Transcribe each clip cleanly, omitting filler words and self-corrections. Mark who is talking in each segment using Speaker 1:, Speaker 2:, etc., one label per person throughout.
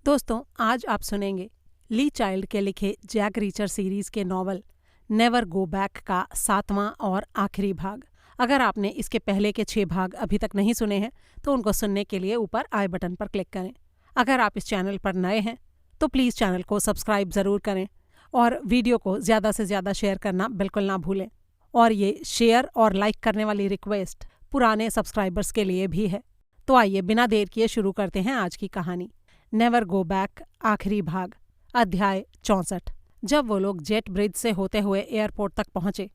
Speaker 1: दोस्तों, आज आप सुनेंगे ली चाइल्ड के लिखे जैक रीचर सीरीज के नॉवल नेवर गो बैक का 7वां और आखिरी भाग। अगर आपने इसके पहले के 6 भाग अभी तक नहीं सुने हैं तो उनको सुनने के लिए ऊपर आई बटन पर क्लिक करें। अगर आप इस चैनल पर नए हैं तो प्लीज़ चैनल को सब्सक्राइब ज़रूर करें और वीडियो को ज़्यादा से ज़्यादा शेयर करना बिल्कुल ना भूलें। और ये शेयर और लाइक करने वाली रिक्वेस्ट पुराने सब्सक्राइबर्स के लिए भी है। तो आइए बिना देर किए शुरू करते हैं आज की कहानी। नेवर गो बैक आखिरी भाग, अध्याय 64। जब वो लोग जेट ब्रिज से होते हुए एयरपोर्ट तक पहुंचे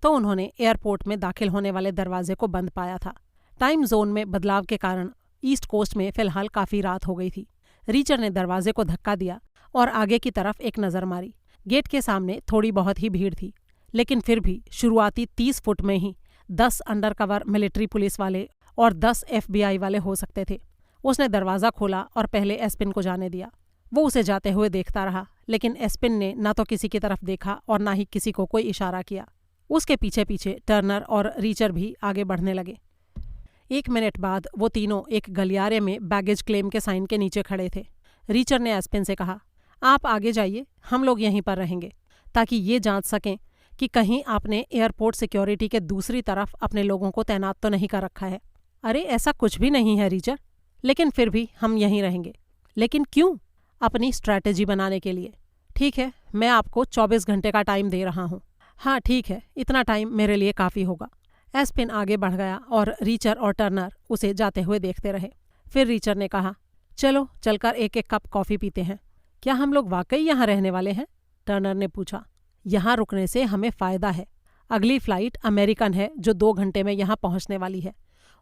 Speaker 1: तो उन्होंने एयरपोर्ट में दाखिल होने वाले दरवाजे को बंद पाया था। टाइम जोन में बदलाव के कारण ईस्ट कोस्ट में फिलहाल काफी रात हो गई थी। रीचर ने दरवाजे को धक्का दिया और आगे की तरफ एक नज़र मारी। गेट के सामने थोड़ी बहुत ही भीड़ थी, लेकिन फिर भी शुरुआती 30 फुट में ही 10 अंडरकवर मिलिट्री पुलिस वाले और 10 FBI वाले हो सकते थे। उसने दरवाज़ा खोला और पहले एस्पिन को जाने दिया। वो उसे जाते हुए देखता रहा, लेकिन एस्पिन ने ना तो किसी की तरफ देखा और ना ही किसी को कोई इशारा किया। उसके पीछे पीछे टर्नर और रीचर भी आगे बढ़ने लगे। 1 मिनट बाद वो तीनों एक गलियारे में बैगेज क्लेम के साइन के नीचे खड़े थे। रीचर ने एस्पिन से कहा, आप आगे जाइए, हम लोग यहीं पर रहेंगे ताकि ये जांच सकें कि कहीं आपने एयरपोर्ट सिक्योरिटी के दूसरी तरफ अपने लोगों को तैनात तो नहीं कर रखा है। अरे ऐसा कुछ भी नहीं है रीचर, लेकिन फिर भी हम यहीं रहेंगे। लेकिन क्यों? अपनी स्ट्रैटेजी बनाने के लिए। ठीक है, मैं आपको 24 घंटे का टाइम दे रहा हूँ। हाँ ठीक है, इतना टाइम मेरे लिए काफ़ी होगा। एस्पिन आगे बढ़ गया और रीचर और टर्नर उसे जाते हुए देखते रहे। फिर रीचर ने कहा, चलो चलकर एक एक कप कॉफ़ी पीते हैं। क्या हम लोग वाकई यहाँ रहने वाले हैं? टर्नर ने पूछा। यहाँ रुकने से हमें फ़ायदा है। अगली फ़्लाइट अमेरिकन है जो 2 घंटे में यहाँ पहुँचने वाली है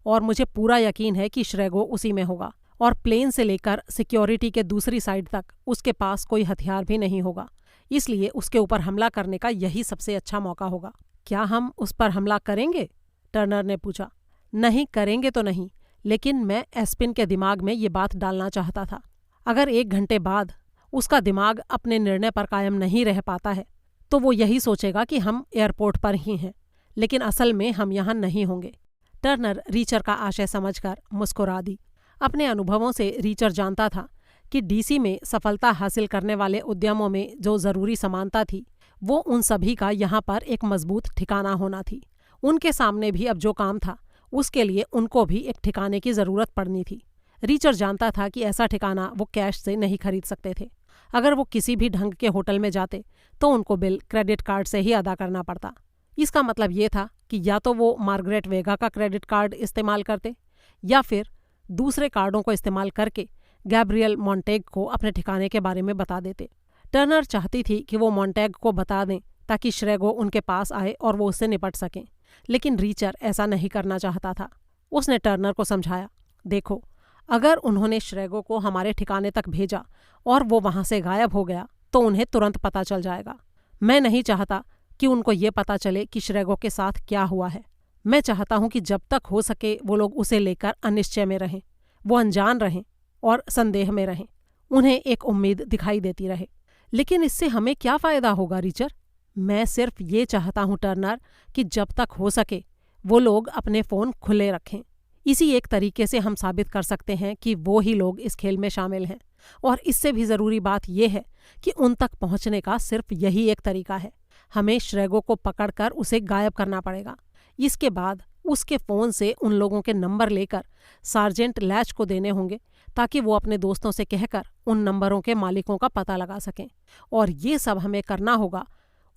Speaker 1: और मुझे पूरा यकीन है कि श्रेगो उसी में होगा और प्लेन से लेकर सिक्योरिटी के दूसरी साइड तक उसके पास कोई हथियार भी नहीं होगा, इसलिए उसके ऊपर हमला करने का यही सबसे अच्छा मौका होगा। क्या हम उस पर हमला करेंगे? टर्नर ने पूछा। नहीं करेंगे तो नहीं, लेकिन मैं एस्पिन के दिमाग में ये बात डालना चाहता था। अगर 1 घंटे बाद उसका दिमाग अपने निर्णय पर कायम नहीं रह पाता है तो वो यही सोचेगा कि हम एयरपोर्ट पर ही हैं, लेकिन असल में हम यहाँ नहीं होंगे। टर्नर रीचर का आशय समझकर मुस्कुरा दी। अपने अनुभवों से रीचर जानता था कि DC में सफलता हासिल करने वाले उद्यमों में जो ज़रूरी समानता थी वो उन सभी का यहाँ पर एक मजबूत ठिकाना होना थी। उनके सामने भी अब जो काम था उसके लिए उनको भी एक ठिकाने की ज़रूरत पड़नी थी। रीचर जानता था कि ऐसा ठिकाना वो कैश से नहीं खरीद सकते थे। अगर वो किसी भी ढंग के होटल में जाते तो उनको बिल क्रेडिट कार्ड से ही अदा करना पड़ता। इसका मतलब ये था कि या तो वो मार्गरेट वेगा का क्रेडिट कार्ड इस्तेमाल करते या फिर दूसरे कार्डों को इस्तेमाल करके गैब्रियल मॉन्टेग को अपने ठिकाने के बारे में बता देते। टर्नर चाहती थी कि वो मॉन्टेग को बता दें ताकि श्रेगो उनके पास आए और वो उससे निपट सकें, लेकिन रीचर ऐसा नहीं करना चाहता था। उसने टर्नर को समझाया, देखो, अगर उन्होंने श्रेगो को हमारे ठिकाने तक भेजा और वो वहाँ से गायब हो गया तो उन्हें तुरंत पता चल जाएगा। मैं नहीं चाहता कि उनको ये पता चले कि श्रेगो के साथ क्या हुआ है। मैं चाहता हूं कि जब तक हो सके वो लोग उसे लेकर अनिश्चय में रहें, वो अनजान रहें और संदेह में रहें, उन्हें एक उम्मीद दिखाई देती रहे। लेकिन इससे हमें क्या फ़ायदा होगा रीचर? मैं सिर्फ ये चाहता हूं टर्नर कि जब तक हो सके वो लोग अपने फ़ोन खुले रखें। इसी एक तरीके से हम साबित कर सकते हैं कि वो ही लोग इस खेल में शामिल हैं। और इससे भी ज़रूरी बात यह है कि उन तक पहुँचने का सिर्फ यही एक तरीका है। हमें श्रेगो को पकड़कर उसे गायब करना पड़ेगा। इसके बाद उसके फ़ोन से उन लोगों के नंबर लेकर सार्जेंट लैच को देने होंगे ताकि वो अपने दोस्तों से कहकर उन नंबरों के मालिकों का पता लगा सकें। और ये सब हमें करना होगा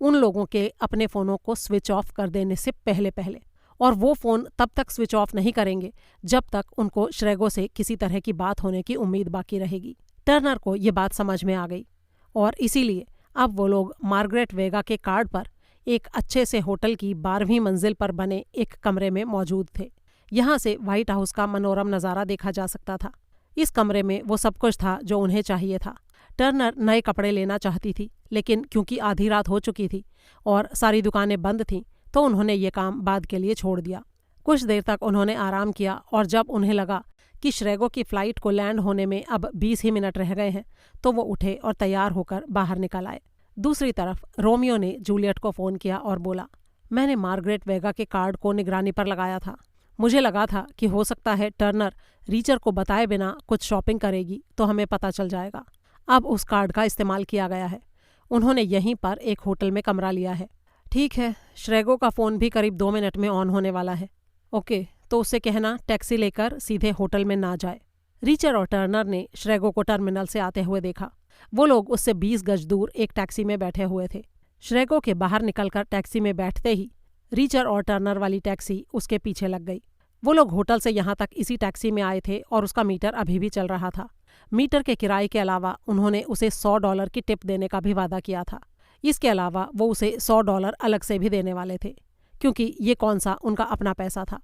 Speaker 1: उन लोगों के अपने फ़ोनों को स्विच ऑफ कर देने से पहले पहले। और वो फ़ोन तब तक स्विच ऑफ नहीं करेंगे जब तक उनको श्रेगो से किसी तरह की बात होने की उम्मीद बाकी रहेगी। टर्नर को ये बात समझ में आ गई और इसीलिए अब वो लोग मार्गरेट वेगा के कार्ड पर एक अच्छे से होटल की 12वीं मंजिल पर बने एक कमरे में मौजूद थे। यहाँ से व्हाइट हाउस का मनोरम नज़ारा देखा जा सकता था। इस कमरे में वो सब कुछ था जो उन्हें चाहिए था। टर्नर नए कपड़े लेना चाहती थी, लेकिन क्योंकि आधी रात हो चुकी थी और सारी दुकानें बंद थीं तो उन्होंने ये काम बाद के लिए छोड़ दिया। कुछ देर तक उन्होंने आराम किया और जब उन्हें लगा कि श्रेगो की फ़्लाइट को लैंड होने में अब 20 ही मिनट रह गए हैं तो वो उठे और तैयार होकर बाहर निकल आए। दूसरी तरफ रोमियो ने जूलियट को फ़ोन किया और बोला, मैंने मार्गरेट वेगा के कार्ड को निगरानी पर लगाया था। मुझे लगा था कि हो सकता है टर्नर रीचर को बताए बिना कुछ शॉपिंग करेगी तो हमें पता चल जाएगा। अब उस कार्ड का इस्तेमाल किया गया है। उन्होंने यहीं पर एक होटल में कमरा लिया है। ठीक है, श्रेगो का फ़ोन भी करीब 2 मिनट में ऑन होने वाला है। ओके, तो उससे कहना टैक्सी लेकर सीधे होटल में ना जाए। रीचर और टर्नर ने श्रेगो को टर्मिनल से आते हुए देखा। वो लोग उससे 20 गज दूर एक टैक्सी में बैठे हुए थे। श्रेगो के बाहर निकलकर टैक्सी में बैठते ही रीचर और टर्नर वाली टैक्सी उसके पीछे लग गई। वो लोग होटल से यहाँ तक इसी टैक्सी में आए थे और उसका मीटर अभी भी चल रहा था। मीटर के किराए के अलावा उन्होंने उसे $100 की टिप देने का भी वादा किया था। इसके अलावा वो उसे $100 अलग से भी देने वाले थे, क्योंकि ये कौन सा उनका अपना पैसा था।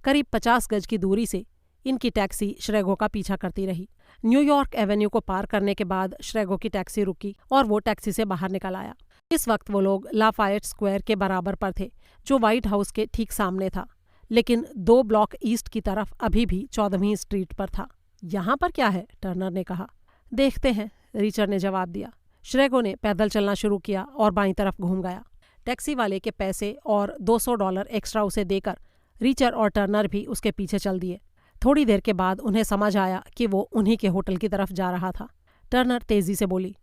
Speaker 1: करीब 50 गज की दूरी से इनकी टैक्सी श्रेगो का पीछा करती रही। न्यूयॉर्क एवेन्यू को पार करने के बाद श्रेगो की टैक्सी रुकी और वो टैक्सी से बाहर निकल आया। इस वक्त वो लोग लाफायट स्क्वायर के बराबर पर थे, जो व्हाइट हाउस के ठीक सामने था, लेकिन 2 ब्लॉक ईस्ट की तरफ अभी भी 14वीं स्ट्रीट पर था। यहाँ पर क्या है? टर्नर ने कहा। देखते हैं, रीचर ने जवाब दिया। श्रेगो ने पैदल चलना शुरू किया और बाईं तरफ घूम गया। टैक्सी वाले के पैसे और $200 एक्स्ट्रा उसे देकर रीचर और टर्नर भी उसके पीछे चल दिए। थोड़ी देर के बाद उन्हें समझ आया कि वो उन्हीं के होटल की तरफ जा रहा था। टर्नर तेजी से बोली,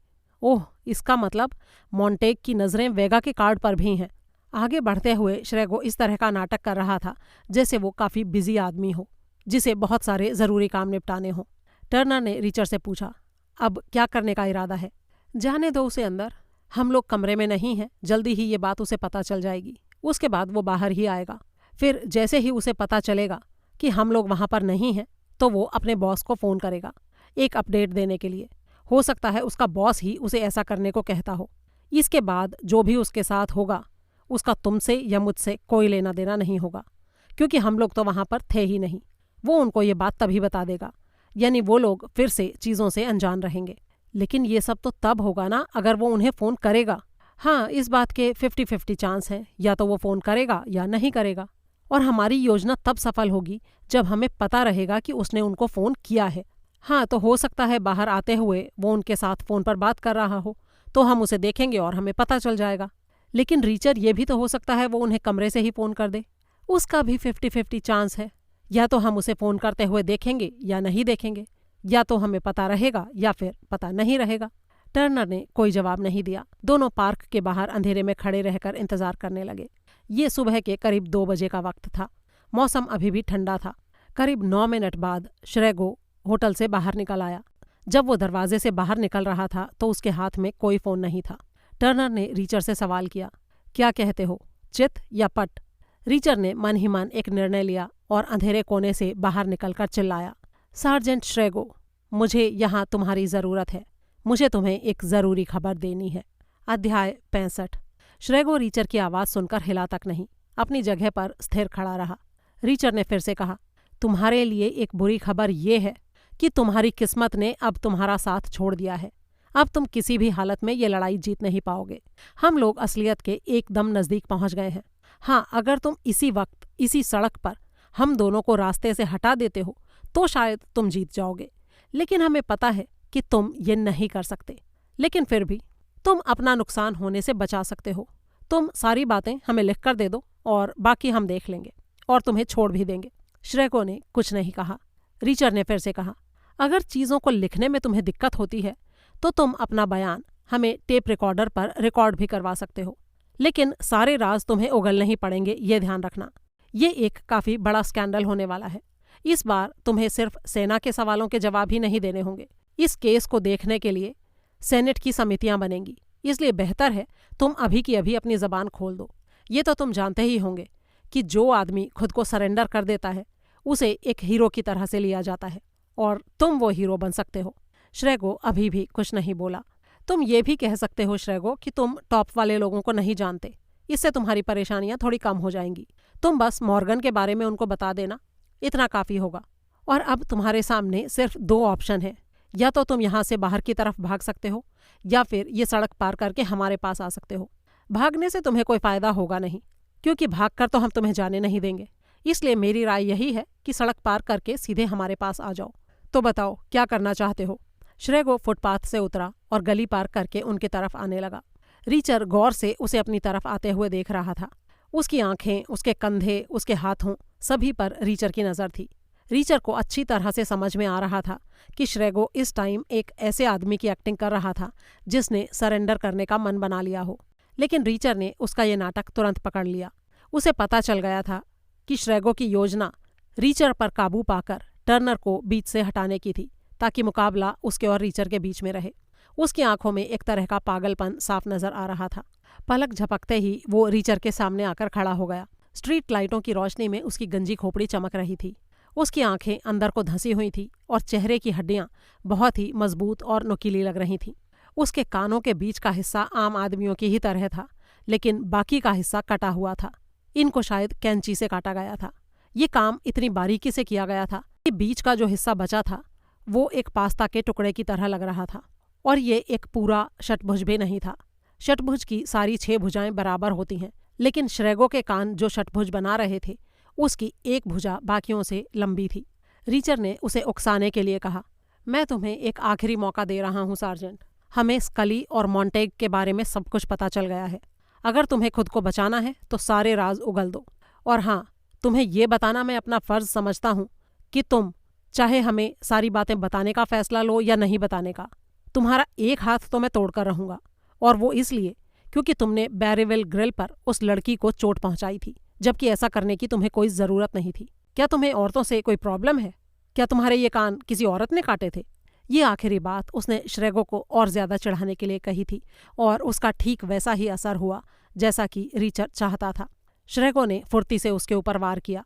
Speaker 1: ओह, इसका मतलब मॉन्टेग की नज़रें वेगा के कार्ड पर भी हैं। आगे बढ़ते हुए श्रेगो इस तरह का नाटक कर रहा था जैसे वो काफ़ी बिजी आदमी हो, जिसे बहुत सारे ज़रूरी काम निपटाने हों। टर्नर ने रीचर से पूछा, अब क्या करने का इरादा है? जाने दो उसे अंदर। हम लोग कमरे में नहीं हैं, जल्दी ही ये बात उसे पता चल जाएगी। उसके बाद वो बाहर ही आएगा। फिर जैसे ही उसे पता चलेगा कि हम लोग वहाँ पर नहीं हैं, तो वो अपने बॉस को फ़ोन करेगा एक अपडेट देने के लिए। हो सकता है उसका बॉस ही उसे ऐसा करने को कहता हो। इसके बाद जो भी उसके साथ होगा उसका तुमसे या मुझसे कोई लेना देना नहीं होगा, क्योंकि हम लोग तो वहाँ पर थे ही नहीं। वो उनको ये बात तभी बता देगा, यानी वो लोग फिर से चीज़ों से अनजान रहेंगे। लेकिन ये सब तो तब होगा ना अगर वो उन्हें फ़ोन करेगा। हाँ, इस बात के 50-50 चांस हैं, या तो वो फ़ोन करेगा या नहीं करेगा। और हमारी योजना तब सफल होगी जब हमें पता रहेगा कि उसने उनको फ़ोन किया है। हाँ, तो हो सकता है बाहर आते हुए वो उनके साथ फ़ोन पर बात कर रहा हो, तो हम उसे देखेंगे और हमें पता चल जाएगा। लेकिन रीचर ये भी तो हो सकता है वो उन्हें कमरे से ही फ़ोन कर दे। उसका भी 50-50 चांस है। या तो हम उसे फ़ोन करते हुए देखेंगे या नहीं देखेंगे, या तो हमें पता रहेगा या फिर पता नहीं रहेगा। टर्नर ने कोई जवाब नहीं दिया। दोनों पार्क के बाहर अंधेरे में खड़े रहकर इंतजार करने लगे। ये सुबह के करीब 2 बजे का वक्त था। मौसम अभी भी ठंडा था। करीब 9 मिनट बाद श्रेगो होटल से बाहर निकल आया। जब वो दरवाजे से बाहर निकल रहा था तो उसके हाथ में कोई फ़ोन नहीं था। टर्नर ने रीचर से सवाल किया, क्या कहते हो, चित या पट? रीचर ने मन ही मन एक निर्णय लिया और अंधेरे कोने से बाहर निकलकर चिल्लाया, सार्जेंट श्रेगो, मुझे यहाँ तुम्हारी ज़रूरत है। मुझे तुम्हें एक ज़रूरी खबर देनी है। अध्याय 65। श्रेगो रीचर की आवाज़ सुनकर हिला तक नहीं, अपनी जगह पर स्थिर खड़ा रहा। रीचर ने फिर से कहा, तुम्हारे लिए एक बुरी खबर ये है कि तुम्हारी किस्मत ने अब तुम्हारा साथ छोड़ दिया है। अब तुम किसी भी हालत में ये लड़ाई जीत नहीं पाओगे। हम लोग असलियत के एकदम नज़दीक पहुंच गए हैं। हाँ, अगर तुम इसी वक्त इसी सड़क पर हम दोनों को रास्ते से हटा देते हो तो शायद तुम जीत जाओगे, लेकिन हमें पता है कि तुम ये नहीं कर सकते। लेकिन फिर भी तुम अपना नुकसान होने से बचा सकते हो। तुम सारी बातें हमें लिख कर दे दो और बाकी हम देख लेंगे और तुम्हें छोड़ भी देंगे। श्रेगो ने कुछ नहीं कहा। रीचर ने फिर से कहा, अगर चीज़ों को लिखने में तुम्हें दिक्कत होती है तो तुम अपना बयान हमें टेप रिकॉर्डर पर रिकॉर्ड भी करवा सकते हो, लेकिन सारे राज तुम्हें उगलने ही पड़ेंगे, ये ध्यान रखना। ये एक काफ़ी बड़ा स्कैंडल होने वाला है। इस बार तुम्हें सिर्फ सेना के सवालों के जवाब ही नहीं देने होंगे। इस केस को देखने के लिए सेनेट की समितियां बनेंगी, इसलिए बेहतर है तुम अभी की अभी अपनी ज़बान खोल दो। ये तो तुम जानते ही होंगे कि जो आदमी खुद को सरेंडर कर देता है उसे एक हीरो की तरह से लिया जाता है, और तुम वो हीरो बन सकते हो। श्रेगो अभी भी कुछ नहीं बोला। तुम ये भी कह सकते हो श्रेगो कि तुम टॉप वाले लोगों को नहीं जानते। इससे तुम्हारी परेशानियां थोड़ी कम हो जाएंगी। तुम बस मॉर्गन के बारे में उनको बता देना, इतना काफ़ी होगा। और अब तुम्हारे सामने सिर्फ 2 ऑप्शन है, या तो तुम यहाँ से बाहर की तरफ भाग सकते हो या फिर ये सड़क पार करके हमारे पास आ सकते हो। भागने से तुम्हें कोई फ़ायदा होगा नहीं, क्योंकि भागकर तो हम तुम्हें जाने नहीं देंगे। इसलिए मेरी राय यही है कि सड़क पार करके सीधे हमारे पास आ जाओ। तो बताओ क्या करना चाहते हो? श्रेगो फुटपाथ से उतरा और गली पार करके उनकी तरफ आने लगा। रीचर गौर से उसे अपनी तरफ आते हुए देख रहा था। उसकी आंखें, उसके कंधे, उसके हाथों सभी पर रीचर की नज़र थी। रीचर को अच्छी तरह से समझ में आ रहा था कि श्रेगो इस टाइम एक ऐसे आदमी की एक्टिंग कर रहा था जिसने सरेंडर करने का मन बना लिया हो। लेकिन रीचर ने उसका ये नाटक तुरंत पकड़ लिया। उसे पता चल गया था कि श्रेगो की योजना रीचर पर काबू पाकर टर्नर को बीच से हटाने की थी, ताकि मुकाबला उसके और रीचर के बीच में रहे। उसकी आंखों में एक तरह का पागलपन साफ नजर आ रहा था। पलक झपकते ही वो रीचर के सामने आकर खड़ा हो गया। स्ट्रीट लाइटों की रोशनी में उसकी गंजी खोपड़ी चमक रही थी। उसकी आंखें अंदर को धंसी हुई थी और चेहरे की हड्डियां बहुत ही मजबूत और नुकीली लग रही थीं। उसके कानों के बीच का हिस्सा आम आदमियों की ही तरह था, लेकिन बाकी का हिस्सा कटा हुआ था। इनको शायद कैंची से काटा गया था। ये काम इतनी बारीकी से किया गया था कि बीच का जो हिस्सा बचा था वो एक पास्ता के टुकड़े की तरह लग रहा था। और ये एक पूरा षटभुज भी नहीं था। षटभुज की सारी 6 भुजाएं बराबर होती हैं, लेकिन श्रेगो के कान जो षटभुज बना रहे थे उसकी एक भुजा बाकियों से लंबी थी। रीचर ने उसे उकसाने के लिए कहा, मैं तुम्हें एक आखिरी मौका दे रहा हूँ सार्जेंट। हमें स्कली और मॉन्टेग के बारे में सब कुछ पता चल गया है। अगर तुम्हें खुद को बचाना है तो सारे राज उगल दो। और हाँ, तुम्हें ये बताना मैं अपना फर्ज समझता हूँ कि तुम चाहे हमें सारी बातें बताने का फैसला लो या नहीं बताने का, तुम्हारा एक हाथ तो मैं तोड़कर रहूंगा। और वो इसलिए क्योंकि तुमने बैरीविल ग्रिल पर उस लड़की को चोट पहुंचाई थी, जबकि ऐसा करने की तुम्हें कोई ज़रूरत नहीं थी। क्या तुम्हें औरतों से कोई प्रॉब्लम है? क्या तुम्हारे ये कान किसी औरत ने काटे थे? ये आखिरी बात उसने श्रेगो को और ज़्यादा चिढ़ाने के लिए कही थी, और उसका ठीक वैसा ही असर हुआ जैसा कि रीचर चाहता था। श्रेगो ने फुर्ती से उसके ऊपर वार किया,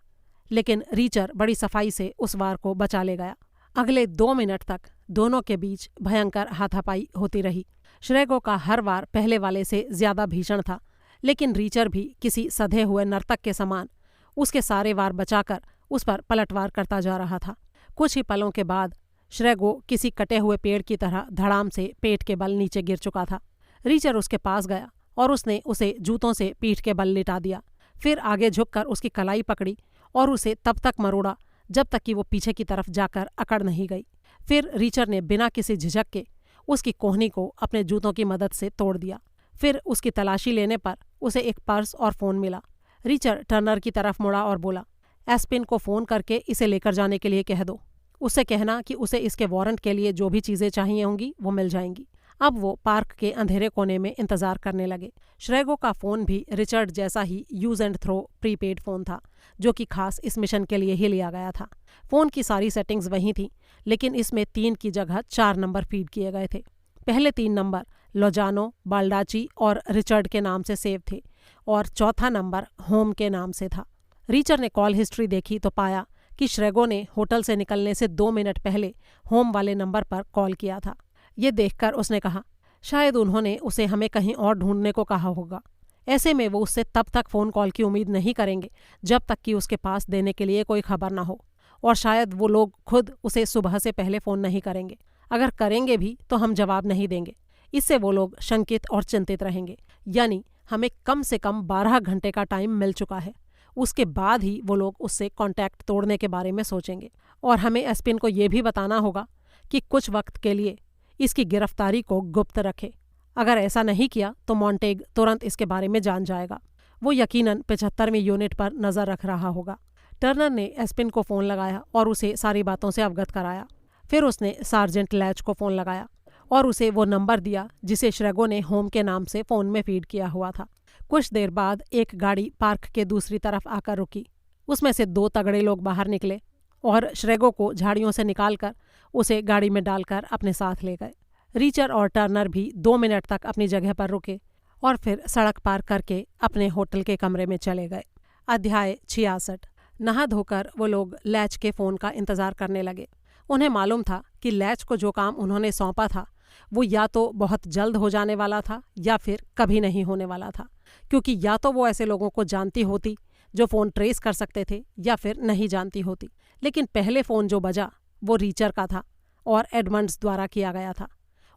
Speaker 1: लेकिन रीचर बड़ी सफाई से उस वार को बचा ले गया। अगले 2 मिनट तक दोनों के बीच भयंकर हाथापाई होती रही। श्रेगो का हर वार पहले वाले से ज्यादा भीषण था, लेकिन रीचर भी किसी सधे हुए नर्तक के समान उसके सारे वार बचाकर उस पर पलटवार करता जा रहा था। कुछ ही पलों के बाद श्रेगो किसी कटे हुए पेड़ की तरह धड़ाम से पेट के बल नीचे गिर चुका था। रीचर उसके पास गया और उसने उसे जूतों से पीठ के बल लिटा दिया। फिर आगे झुककर उसकी कलाई पकड़ी और उसे तब तक मरोड़ा जब तक कि वो पीछे की तरफ जाकर अकड़ नहीं गई। फिर रीचर ने बिना किसी झिझक के उसकी कोहनी को अपने जूतों की मदद से तोड़ दिया। फिर उसकी तलाशी लेने पर उसे एक पर्स और फ़ोन मिला। रीचर टर्नर की तरफ मुड़ा और बोला, एस्पिन को फ़ोन करके इसे लेकर जाने के लिए कह दो। उससे कहना कि उसे इसके वारंट के लिए जो भी चीज़ें चाहिए होंगी वो मिल जाएंगी। अब वो पार्क के अंधेरे कोने में इंतजार करने लगे। श्रेगो का फ़ोन भी रिचर्ड जैसा ही use and throw prepaid phone था, जो कि खास इस मिशन के लिए ही लिया गया था। फ़ोन की सारी सेटिंग्स वही थी, लेकिन इसमें 3 की जगह 4 नंबर फीड किए गए थे। पहले 3 नंबर लोजानो, बाल्डाची और रिचर्ड के नाम से सेव थे, और चौथा नंबर होम के नाम से था। रीचर ने कॉल हिस्ट्री देखी तो पाया कि श्रेगो ने होटल से निकलने से 2 मिनट पहले होम वाले नंबर पर कॉल किया था। ये देखकर उसने कहा, शायद उन्होंने उसे हमें कहीं और ढूंढने को कहा होगा। ऐसे में वो उससे तब तक फ़ोन कॉल की उम्मीद नहीं करेंगे जब तक कि उसके पास देने के लिए कोई खबर ना हो, और शायद वो लोग खुद उसे सुबह से पहले फ़ोन नहीं करेंगे। अगर करेंगे भी तो हम जवाब नहीं देंगे। इससे वो लोग शंकित और चिंतित रहेंगे। यानी हमें कम से कम 12 घंटे का टाइम मिल चुका है। उसके बाद ही वो लोग उससे कॉन्टैक्ट तोड़ने के बारे में सोचेंगे, और हमें एस्पिन को ये भी बताना होगा कि कुछ वक्त के लिए इसकी गिरफ्तारी को गुप्त रखे। अगर ऐसा नहीं किया तो मॉन्टेग तुरंत इसके बारे में जान जाएगा। वो यकीनन 75वीं यूनिट पर नज़र रख रहा होगा। टर्नर ने एस्पिन को फ़ोन लगाया और उसे सारी बातों से अवगत कराया। फिर उसने सार्जेंट लैच को फ़ोन लगाया और उसे वो नंबर दिया जिसे श्रेगो ने होम के नाम से फ़ोन में फीड किया हुआ था। कुछ देर बाद एक गाड़ी पार्क के दूसरी तरफ आकर रुकी। उसमें से 2 तगड़े लोग बाहर निकले और श्रेगो को झाड़ियों से निकालकर उसे गाड़ी में डालकर अपने साथ ले गए। रीचर और टर्नर भी 2 मिनट तक अपनी जगह पर रुके और फिर सड़क पार करके अपने होटल के कमरे में चले गए। अध्याय 66। नहा धोकर वो लोग लैच के फ़ोन का इंतज़ार करने लगे। उन्हें मालूम था कि लैच को जो काम उन्होंने सौंपा था वो या तो बहुत जल्द हो जाने वाला था या फिर कभी नहीं होने वाला था, क्योंकि या तो वो ऐसे लोगों को जानती होती जो फ़ोन ट्रेस कर सकते थे या फिर नहीं जानती होती। लेकिन पहले फ़ोन जो बजा वो रीचर का था और एडमंड्स द्वारा किया गया था।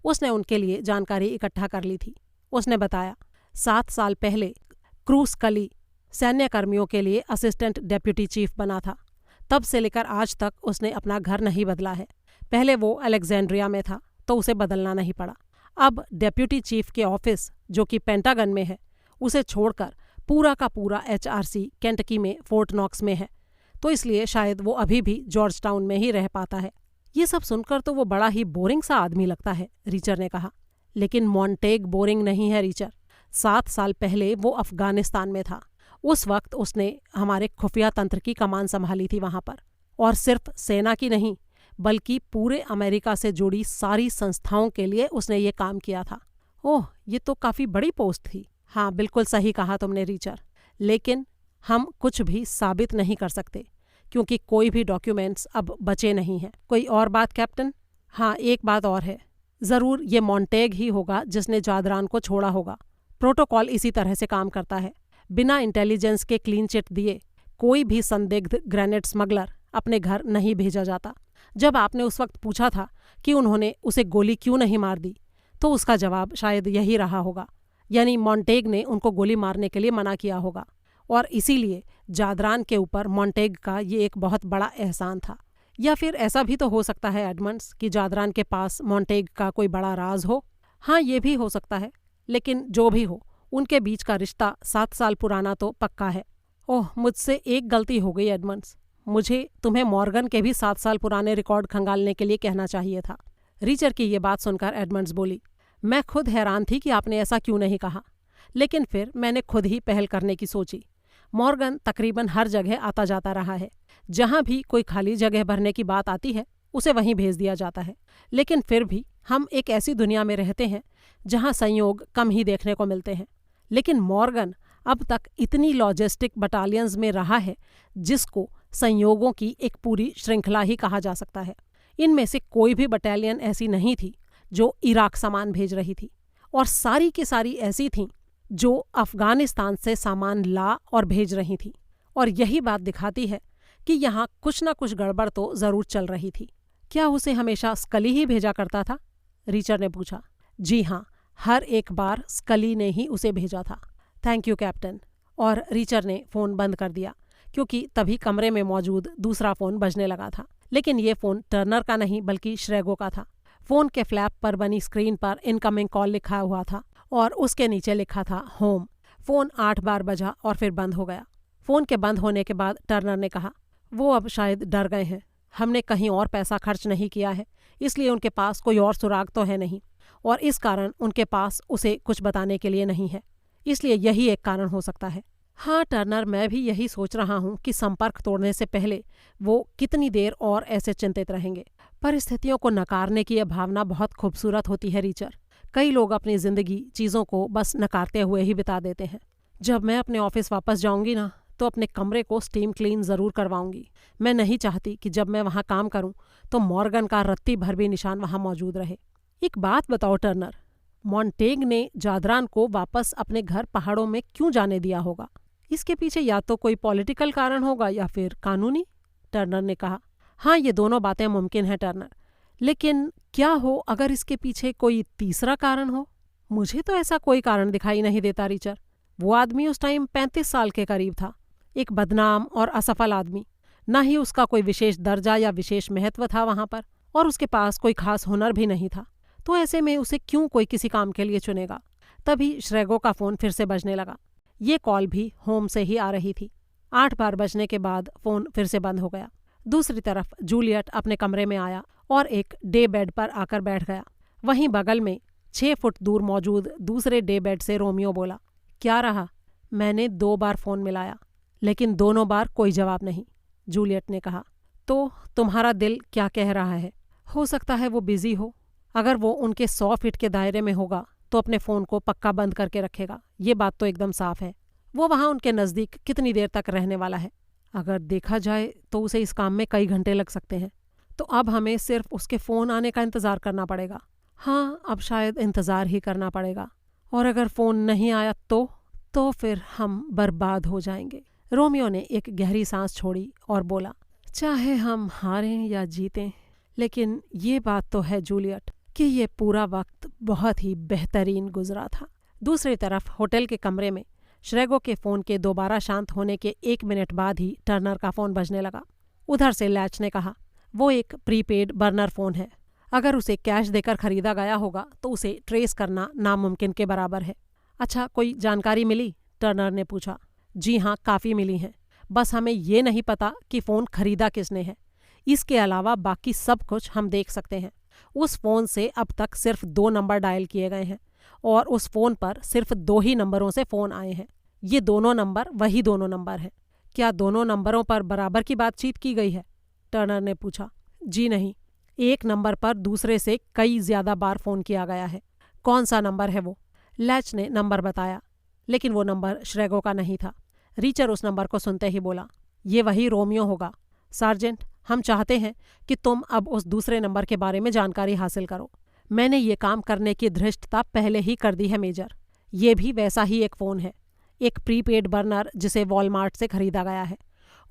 Speaker 1: उसने उनके लिए जानकारी इकट्ठा कर ली थी। उसने बताया, 7 साल पहले क्रूस स्कली सैन्य कर्मियों के लिए असिस्टेंट डेप्यूटी चीफ बना था। तब से लेकर आज तक उसने अपना घर नहीं बदला है। पहले वो अलेक्जेंड्रिया में था तो उसे बदलना नहीं पड़ा। अब डेप्यूटी चीफ के ऑफिस, जो कि पेंटागन में है, उसे छोड़कर पूरा का पूरा HRC केंटकी में फोर्ट नॉक्स में है। तो इसलिए शायद वो अभी भी जॉर्ज टाउन में ही रह पाता है। ये सब सुनकर तो वो बड़ा ही बोरिंग सा आदमी लगता है, रीचर ने कहा। लेकिन मॉन्टेग बोरिंग नहीं है रीचर। 7 साल पहले वो अफगानिस्तान में था। उस वक्त उसने हमारे खुफिया तंत्र की कमान संभाली थी वहां पर, और सिर्फ सेना की नहीं बल्कि पूरे अमेरिका से जुड़ी सारी संस्थाओं के लिए उसने ये काम किया था। ओह, ये तो काफ़ी बड़ी पोस्ट थी। हाँ, बिल्कुल सही कहा तुमने रीचर। लेकिन हम कुछ भी साबित नहीं कर सकते क्योंकि कोई भी डॉक्यूमेंट्स अब बचे नहीं हैं। कोई और बात कैप्टन? हाँ, एक बात और है। ज़रूर ये मॉन्टेग ही होगा जिसने जादरान को छोड़ा होगा। प्रोटोकॉल इसी तरह से काम करता है। बिना इंटेलिजेंस के क्लीन चिट दिए कोई भी संदिग्ध ग्रेनेड स्मगलर अपने घर नहीं भेजा जाता। जब आपने उस वक्त पूछा था कि उन्होंने उसे गोली क्यों नहीं मार दी, तो उसका जवाब शायद यही रहा होगा, यानी मॉन्टेग ने उनको गोली मारने के लिए मना किया होगा, और इसीलिए जादरान के ऊपर मॉन्टेग का ये एक बहुत बड़ा एहसान था। या फिर ऐसा भी तो हो सकता है एडमंड्स कि जादरान के पास मॉन्टेग का कोई बड़ा राज हो। हाँ, ये भी हो सकता है, लेकिन जो भी हो उनके बीच का रिश्ता 7 साल पुराना तो पक्का है। ओह, मुझसे एक गलती हो गई एडमंड्स। मुझे तुम्हें मॉर्गन के भी 7 साल पुराने रिकॉर्ड खंगालने के लिए कहना चाहिए था। रीचर की ये बात सुनकर एडमंड्स बोली, मैं खुद हैरान थी कि आपने ऐसा क्यों नहीं कहा, लेकिन फिर मैंने खुद ही पहल करने की सोची। मॉर्गन तकरीबन हर जगह आता जाता रहा है। जहाँ भी कोई खाली जगह भरने की बात आती है उसे वहीं भेज दिया जाता है। लेकिन फिर भी हम एक ऐसी दुनिया में रहते हैं जहाँ संयोग कम ही देखने को मिलते हैं। लेकिन मॉर्गन अब तक इतनी लॉजिस्टिक बटालियंस में रहा है जिसको संयोगों की एक पूरी श्रृंखला ही कहा जा सकता है। इनमें से कोई भी बटालियन ऐसी नहीं थी जो इराक सामान भेज रही थी, और सारी की सारी ऐसी थीं जो अफगानिस्तान से सामान ला और भेज रही थी। और यही बात दिखाती है कि यहाँ कुछ न कुछ गड़बड़ तो ज़रूर चल रही थी। क्या उसे हमेशा स्कली ही भेजा करता था? रीचर ने पूछा। जी हाँ, हर एक बार स्कली ने ही उसे भेजा था। Thank you captain. और रीचर ने फ़ोन बंद कर दिया क्योंकि तभी कमरे में मौजूद दूसरा फ़ोन बजने लगा था। लेकिन ये फ़ोन टर्नर का नहीं बल्कि श्रेगो का था। फ़ोन के फ्लैप पर बनी स्क्रीन पर इनकमिंग कॉल लिखा हुआ था और उसके नीचे लिखा था होम। फ़ोन 8 बार बजा और फिर बंद हो गया। फ़ोन के बंद होने के बाद टर्नर ने कहा, वो अब शायद डर गए हैं। हमने कहीं और पैसा खर्च नहीं किया है, इसलिए उनके पास कोई और सुराग तो है नहीं, और इस कारण उनके पास उसे कुछ बताने के लिए नहीं है। इसलिए यही एक कारण हो सकता है। हाँ टर्नर, मैं भी यही सोच रहा हूँ कि संपर्क तोड़ने से पहले वो कितनी देर और ऐसे चिंतित रहेंगे। परिस्थितियों को नकारने की यह भावना बहुत खूबसूरत होती है रीचर। कई लोग अपनी ज़िंदगी चीज़ों को बस नकारते हुए ही बिता देते हैं। जब मैं अपने ऑफिस वापस जाऊँगी ना, तो अपने कमरे को स्टीम क्लीन ज़रूर करवाऊँगी। मैं नहीं चाहती कि जब मैं वहाँ काम करूँ तो मॉर्गन का रत्ती भर भी निशान वहाँ मौजूद रहे। एक बात बताओ टर्नर, मॉन्टेग ने जादरान को वापस अपने घर पहाड़ों में क्यों जाने दिया होगा? इसके पीछे या तो कोई पॉलिटिकल कारण होगा या फिर कानूनी, टर्नर ने कहा। हाँ, ये दोनों बातें मुमकिन हैं टर्नर, लेकिन क्या हो अगर इसके पीछे कोई तीसरा कारण हो? मुझे तो ऐसा कोई कारण दिखाई नहीं देता रीचर। वो आदमी उस टाइम 35 साल के करीब था, एक बदनाम और असफल आदमी। ना ही उसका कोई विशेष दर्जा या विशेष महत्व था वहाँ पर, और उसके पास कोई खास हुनर भी नहीं था। तो ऐसे में उसे क्यों कोई किसी काम के लिए चुनेगा? तभी श्रेगो का फ़ोन फिर से बजने लगा। ये कॉल भी होम से ही आ रही थी। 8 बार बजने के बाद फ़ोन फिर से बंद हो गया। दूसरी तरफ जूलियट अपने कमरे में आया और एक डे बेड पर आकर बैठ गया। वहीं बगल में 6 फुट दूर मौजूद दूसरे डे बेड से रोमियो बोला, क्या रहा? मैंने 2 बार फ़ोन मिलाया, लेकिन दोनों बार कोई जवाब नहीं, जूलियट ने कहा। तो तुम्हारा दिल क्या कह रहा है? हो सकता है वो बिज़ी हो। अगर वो उनके 100 फीट के दायरे में होगा तो अपने फ़ोन को पक्का बंद करके रखेगा। ये बात तो एकदम साफ है। वो वहाँ उनके नज़दीक कितनी देर तक रहने वाला है? अगर देखा जाए तो उसे इस काम में कई घंटे लग सकते हैं। तो अब हमें सिर्फ उसके फ़ोन आने का इंतज़ार करना पड़ेगा। हाँ, अब शायद इंतज़ार ही करना पड़ेगा। और अगर फ़ोन नहीं आया तो फिर हम बर्बाद हो जाएंगे। रोमियो ने एक गहरी सांस छोड़ी और बोला, चाहे हम हारें या जीतें, लेकिन ये बात तो है जूलियट कि ये पूरा वक्त बहुत ही बेहतरीन गुजरा था। दूसरी तरफ होटल के कमरे में श्रेगो के फ़ोन के दोबारा शांत होने के 1 मिनट बाद ही टर्नर का फ़ोन बजने लगा। उधर से लैच ने कहा, वो एक प्रीपेड बर्नर फ़ोन है। अगर उसे कैश देकर खरीदा गया होगा तो उसे ट्रेस करना नामुमकिन के बराबर है। अच्छा, कोई जानकारी मिली? टर्नर ने पूछा। जी हाँ, काफ़ी मिली हैं, बस हमें ये नहीं पता कि फ़ोन खरीदा किसने है। इसके अलावा बाकी सब कुछ हम देख सकते हैं। उस फ़ोन से अब तक सिर्फ 2 नंबर डायल किए गए हैं और उस फ़ोन पर सिर्फ 2 ही नंबरों से फ़ोन आए हैं। ये दोनों नंबर वही दोनों नंबर हैं। क्या दोनों नंबरों पर बराबर की बातचीत की गई है? टर्नर ने पूछा। जी नहीं, एक नंबर पर दूसरे से कई ज़्यादा बार फ़ोन किया गया है। कौन सा नंबर है वो? लैच ने नंबर बताया, लेकिन वो नंबर श्रेगो का नहीं था। रीचर उस नंबर को सुनते ही बोला, ये वही रोमियो होगा। सार्जेंट, हम चाहते हैं कि तुम अब उस दूसरे नंबर के बारे में जानकारी हासिल करो। मैंने ये काम करने की धृष्टता पहले ही कर दी है मेजर। ये भी वैसा ही एक फ़ोन है, एक प्रीपेड बर्नर जिसे वॉलमार्ट से खरीदा गया है,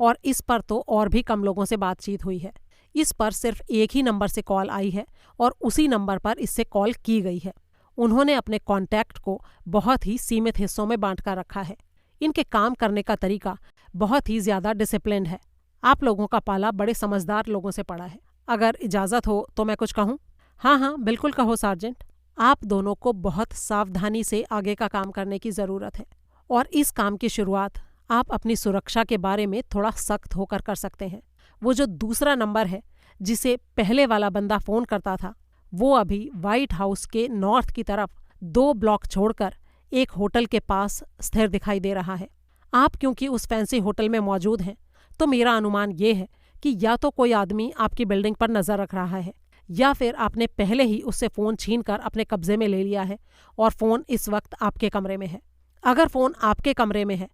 Speaker 1: और इस पर तो और भी कम लोगों से बातचीत हुई है। इस पर सिर्फ एक ही नंबर से कॉल आई है और उसी नंबर पर इससे कॉल की गई है। उन्होंने अपने कॉन्टैक्ट को बहुत ही सीमित हिस्सों में बांट कर रखा है। इनके काम करने का तरीका बहुत ही ज़्यादा डिसिप्लिन्ड है। आप लोगों का पाला बड़े समझदार लोगों से पड़ा है। अगर इजाज़त हो तो मैं कुछ कहूँ? हाँ हाँ, बिल्कुल कहो सार्जेंट। आप दोनों को बहुत सावधानी से आगे का काम करने की ज़रूरत है, और इस काम की शुरुआत आप अपनी सुरक्षा के बारे में थोड़ा सख्त होकर कर सकते हैं। वो जो दूसरा नंबर है जिसे पहले वाला बंदा फ़ोन करता था, वो अभी व्हाइट हाउस के नॉर्थ की तरफ 2 ब्लॉक छोड़कर एक होटल के पास स्थिर दिखाई दे रहा है। आप क्योंकि उस फैंसी होटल में मौजूद हैं, तो मेरा अनुमान ये है कि या तो कोई आदमी आपकी बिल्डिंग पर नज़र रख रहा है, या फिर आपने पहले ही उससे फ़ोन छीनकर अपने कब्जे में ले लिया है और फ़ोन इस वक्त आपके कमरे में है। अगर फ़ोन आपके कमरे में है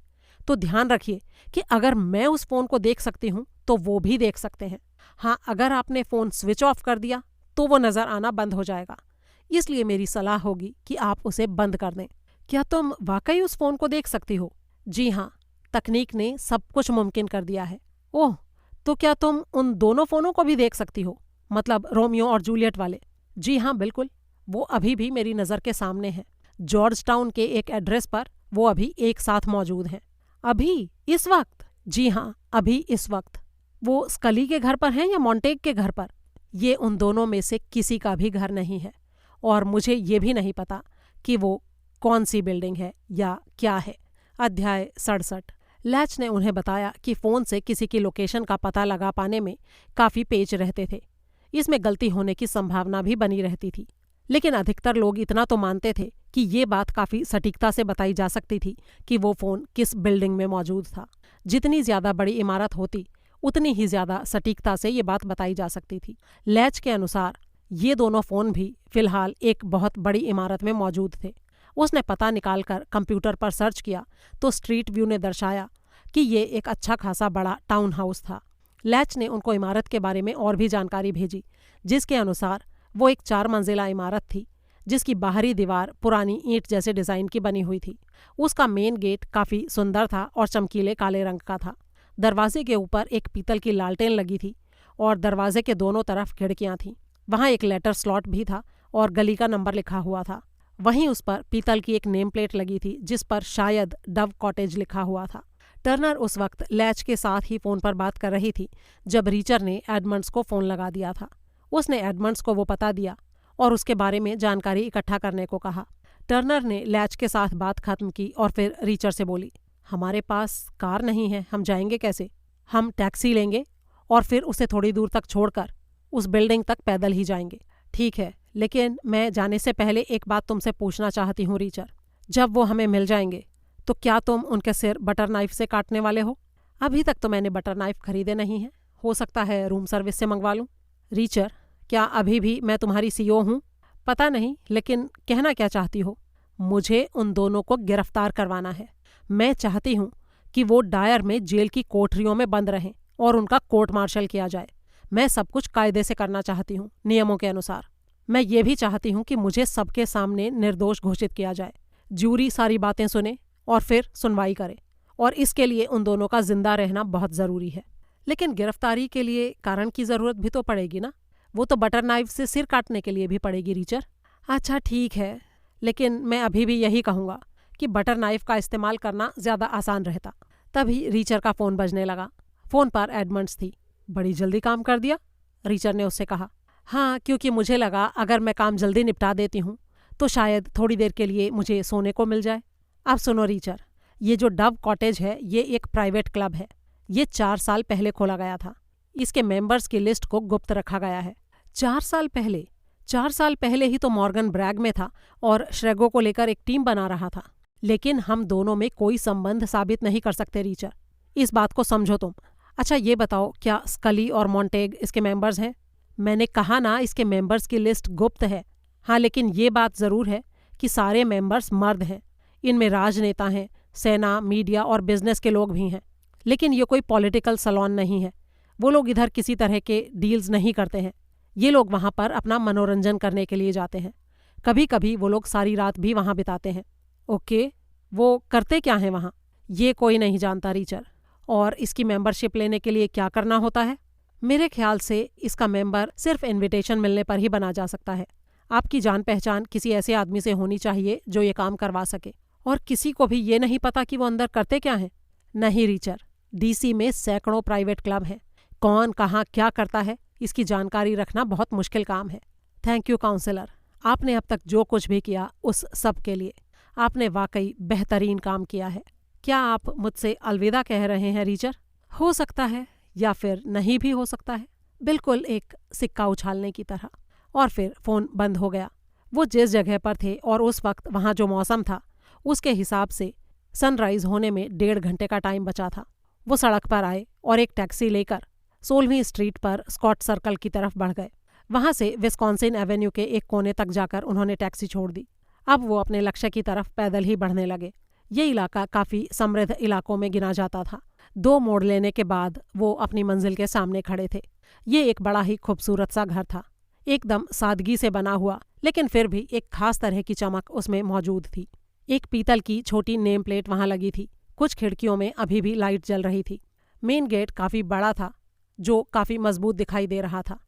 Speaker 1: तो ध्यान रखिए कि अगर मैं उस फ़ोन को देख सकती हूँ तो वो भी देख सकते हैं। हाँ, अगर आपने फ़ोन स्विच ऑफ कर दिया तो वो नज़र आना बंद हो जाएगा। इसलिए मेरी सलाह होगी कि आप उसे बंद कर दें। क्या तुम वाकई उस फ़ोन को देख सकती हो? जी हाँ, तकनीक ने सब कुछ मुमकिन कर दिया है। ओह, तो क्या तुम उन दोनों फ़ोनों को भी देख सकती हो, मतलब रोमियो और जूलियट वाले? जी हाँ, बिल्कुल। वो अभी भी मेरी नज़र के सामने हैं। जॉर्ज टाउन के एक एड्रेस पर वो अभी एक साथ मौजूद हैं। अभी? इस वक्त? जी हाँ, अभी इस वक्त। वो स्कली के घर पर हैं या मॉन्टेग के घर पर? ये उन दोनों में से किसी का भी घर नहीं है, और मुझे ये भी नहीं पता कि वो कौन सी बिल्डिंग है या क्या है। अध्याय 67। लैच ने उन्हें बताया कि फ़ोन से किसी की लोकेशन का पता लगा पाने में काफ़ी पेच रहते थे। इसमें गलती होने की संभावना भी बनी रहती थी, लेकिन अधिकतर लोग इतना तो मानते थे कि ये बात काफ़ी सटीकता से बताई जा सकती थी कि वो फ़ोन किस बिल्डिंग में मौजूद था। जितनी ज़्यादा बड़ी इमारत होती, उतनी ही ज़्यादा सटीकता से ये बात बताई जा सकती थी। लैच के अनुसार ये दोनों फ़ोन भी फ़िलहाल एक बहुत बड़ी इमारत में मौजूद थे। उसने पता निकालकर कंप्यूटर पर सर्च किया तो स्ट्रीट व्यू ने दर्शाया कि ये एक अच्छा खासा बड़ा टाउन हाउस था। लैच ने उनको इमारत के बारे में और भी जानकारी भेजी, जिसके अनुसार वो एक 4 मंजिला इमारत थी जिसकी बाहरी दीवार पुरानी ईंट जैसे डिज़ाइन की बनी हुई थी। उसका मेन गेट काफ़ी सुंदर था और चमकीले काले रंग का था। दरवाजे के ऊपर एक पीतल की लालटेन लगी थी और दरवाजे के दोनों तरफ खिड़कियां थीं। वहाँ एक लेटर स्लॉट भी था और गली का नंबर लिखा हुआ था। वहीं उस पर पीतल की एक नेम प्लेट लगी थी जिस पर शायद डव कॉटेज लिखा हुआ था। टर्नर उस वक्त लैच के साथ ही फ़ोन पर बात कर रही थी जब रीचर ने एडमंड्स को फ़ोन लगा दिया था। उसने एडमंड्स को वो पता दिया और उसके बारे में जानकारी इकट्ठा करने को कहा। टर्नर ने लैच के साथ बात खत्म की और फिर रीचर से बोली, हमारे पास कार नहीं है, हम जाएंगे कैसे? हम टैक्सी लेंगे और फिर उसे थोड़ी दूर तक छोड़कर उस बिल्डिंग तक पैदल ही जाएंगे। ठीक है, लेकिन मैं जाने से पहले एक बात तुमसे पूछना चाहती हूँ रीचर। जब वो हमें मिल जाएंगे तो क्या तुम उनके सिर बटर नाइफ से काटने वाले हो? अभी तक तो मैंने बटर नाइफ खरीदे नहीं हैं, हो सकता है रूम सर्विस से मंगवा लूँ। रीचर, क्या अभी भी मैं तुम्हारी सीईओ हूँ? पता नहीं, लेकिन कहना क्या चाहती हो? मुझे उन दोनों को गिरफ्तार करवाना है। मैं चाहती हूँ कि वो डायर में जेल की कोठरियों में बंद रहें और उनका कोर्ट मार्शल किया जाए। मैं सब कुछ कायदे से करना चाहती हूँ, नियमों के अनुसार। मैं ये भी चाहती हूँ कि मुझे सबके सामने निर्दोष घोषित किया जाए। ज्यूरी सारी बातें सुने और फिर सुनवाई करे, और इसके लिए उन दोनों का जिंदा रहना बहुत ज़रूरी है। लेकिन गिरफ्तारी के लिए कारण की ज़रूरत भी तो पड़ेगी ना? वो तो बटर नाइफ से सिर काटने के लिए भी पड़ेगी रीचर। अच्छा ठीक है, लेकिन मैं अभी भी यही कहूँगा कि बटर नाइफ का इस्तेमाल करना ज़्यादा आसान रहता। तभी रीचर का फ़ोन बजने लगा। फ़ोन पर एडमंड्स थी। बड़ी जल्दी काम कर दिया, रीचर ने उससे कहा। हाँ, क्योंकि मुझे लगा अगर मैं काम जल्दी निपटा देती हूँ तो शायद थोड़ी देर के लिए मुझे सोने को मिल जाए। अब सुनो रीचर, ये जो डव कॉटेज है ये एक प्राइवेट क्लब है। ये 4 साल पहले खोला गया था। इसके मेंबर्स की लिस्ट को गुप्त रखा गया है। 4 साल पहले? 4 साल पहले ही तो मॉर्गन ब्रैग में था और श्रेगो को लेकर एक टीम बना रहा था। लेकिन हम दोनों में कोई संबंध साबित नहीं कर सकते रीचर, इस बात को समझो तुम। अच्छा ये बताओ, क्या स्कली और मॉन्टेग इसके मेंबर्स हैं? मैंने कहा ना, इसके मेंबर्स की लिस्ट गुप्त है। हाँ, लेकिन ये बात ज़रूर है कि सारे मेंबर्स मर्द हैं। इनमें राजनेता हैं, सेना, मीडिया और बिजनेस के लोग भी हैं। लेकिन ये कोई पॉलिटिकल सलोन नहीं है। वो लोग इधर किसी तरह के डील्स नहीं करते हैं। ये लोग वहाँ पर अपना मनोरंजन करने के लिए जाते हैं। कभी कभी वो लोग सारी रात भी वहाँ बिताते हैं। ओके, वो करते क्या हैं वहाँ? ये कोई नहीं जानता रीचर। और इसकी मेंबरशिप लेने के लिए क्या करना होता है? मेरे ख्याल से इसका मेंबर सिर्फ इनविटेशन मिलने पर ही बना जा सकता है। आपकी जान पहचान किसी ऐसे आदमी से होनी चाहिए जो ये काम करवा सके। और किसी को भी ये नहीं पता कि वो अंदर करते क्या हैं। नहीं रीचर, डीसी में सैकड़ों प्राइवेट क्लब हैं। कौन कहाँ क्या करता है इसकी जानकारी रखना बहुत मुश्किल काम है। थैंक यू काउंसलर, आपने अब तक जो कुछ भी किया उस सब के लिए। आपने वाकई बेहतरीन काम किया है। क्या आप मुझसे अलविदा कह रहे हैं रीचर? हो सकता है या फिर नहीं भी हो सकता है, बिल्कुल एक सिक्का उछालने की तरह। और फिर फोन बंद हो गया। वो जिस जगह पर थे और उस वक्त वहाँ जो मौसम था उसके हिसाब से सनराइज होने में 1.5 घंटे का टाइम बचा था। वो सड़क पर आए और एक टैक्सी लेकर 16वीं स्ट्रीट पर स्कॉट सर्कल की तरफ बढ़ गए। वहाँ से विस्कॉन्सिन एवेन्यू के एक कोने तक जाकर उन्होंने टैक्सी छोड़ दी। अब वो अपने लक्ष्य की तरफ पैदल ही बढ़ने लगे। ये इलाका काफ़ी समृद्ध इलाकों में गिना जाता था। 2 मोड़ लेने के बाद वो अपनी मंजिल के सामने खड़े थे। ये एक बड़ा ही खूबसूरत सा घर था, एकदम सादगी से बना हुआ, लेकिन फिर भी एक खास तरह की चमक उसमें मौजूद थी। एक पीतल की छोटी नेम प्लेट वहाँ लगी थी। कुछ खिड़कियों में अभी भी लाइट जल रही थी। मेन गेट काफ़ी बड़ा था, जो काफ़ी मजबूत दिखाई दे रहा था।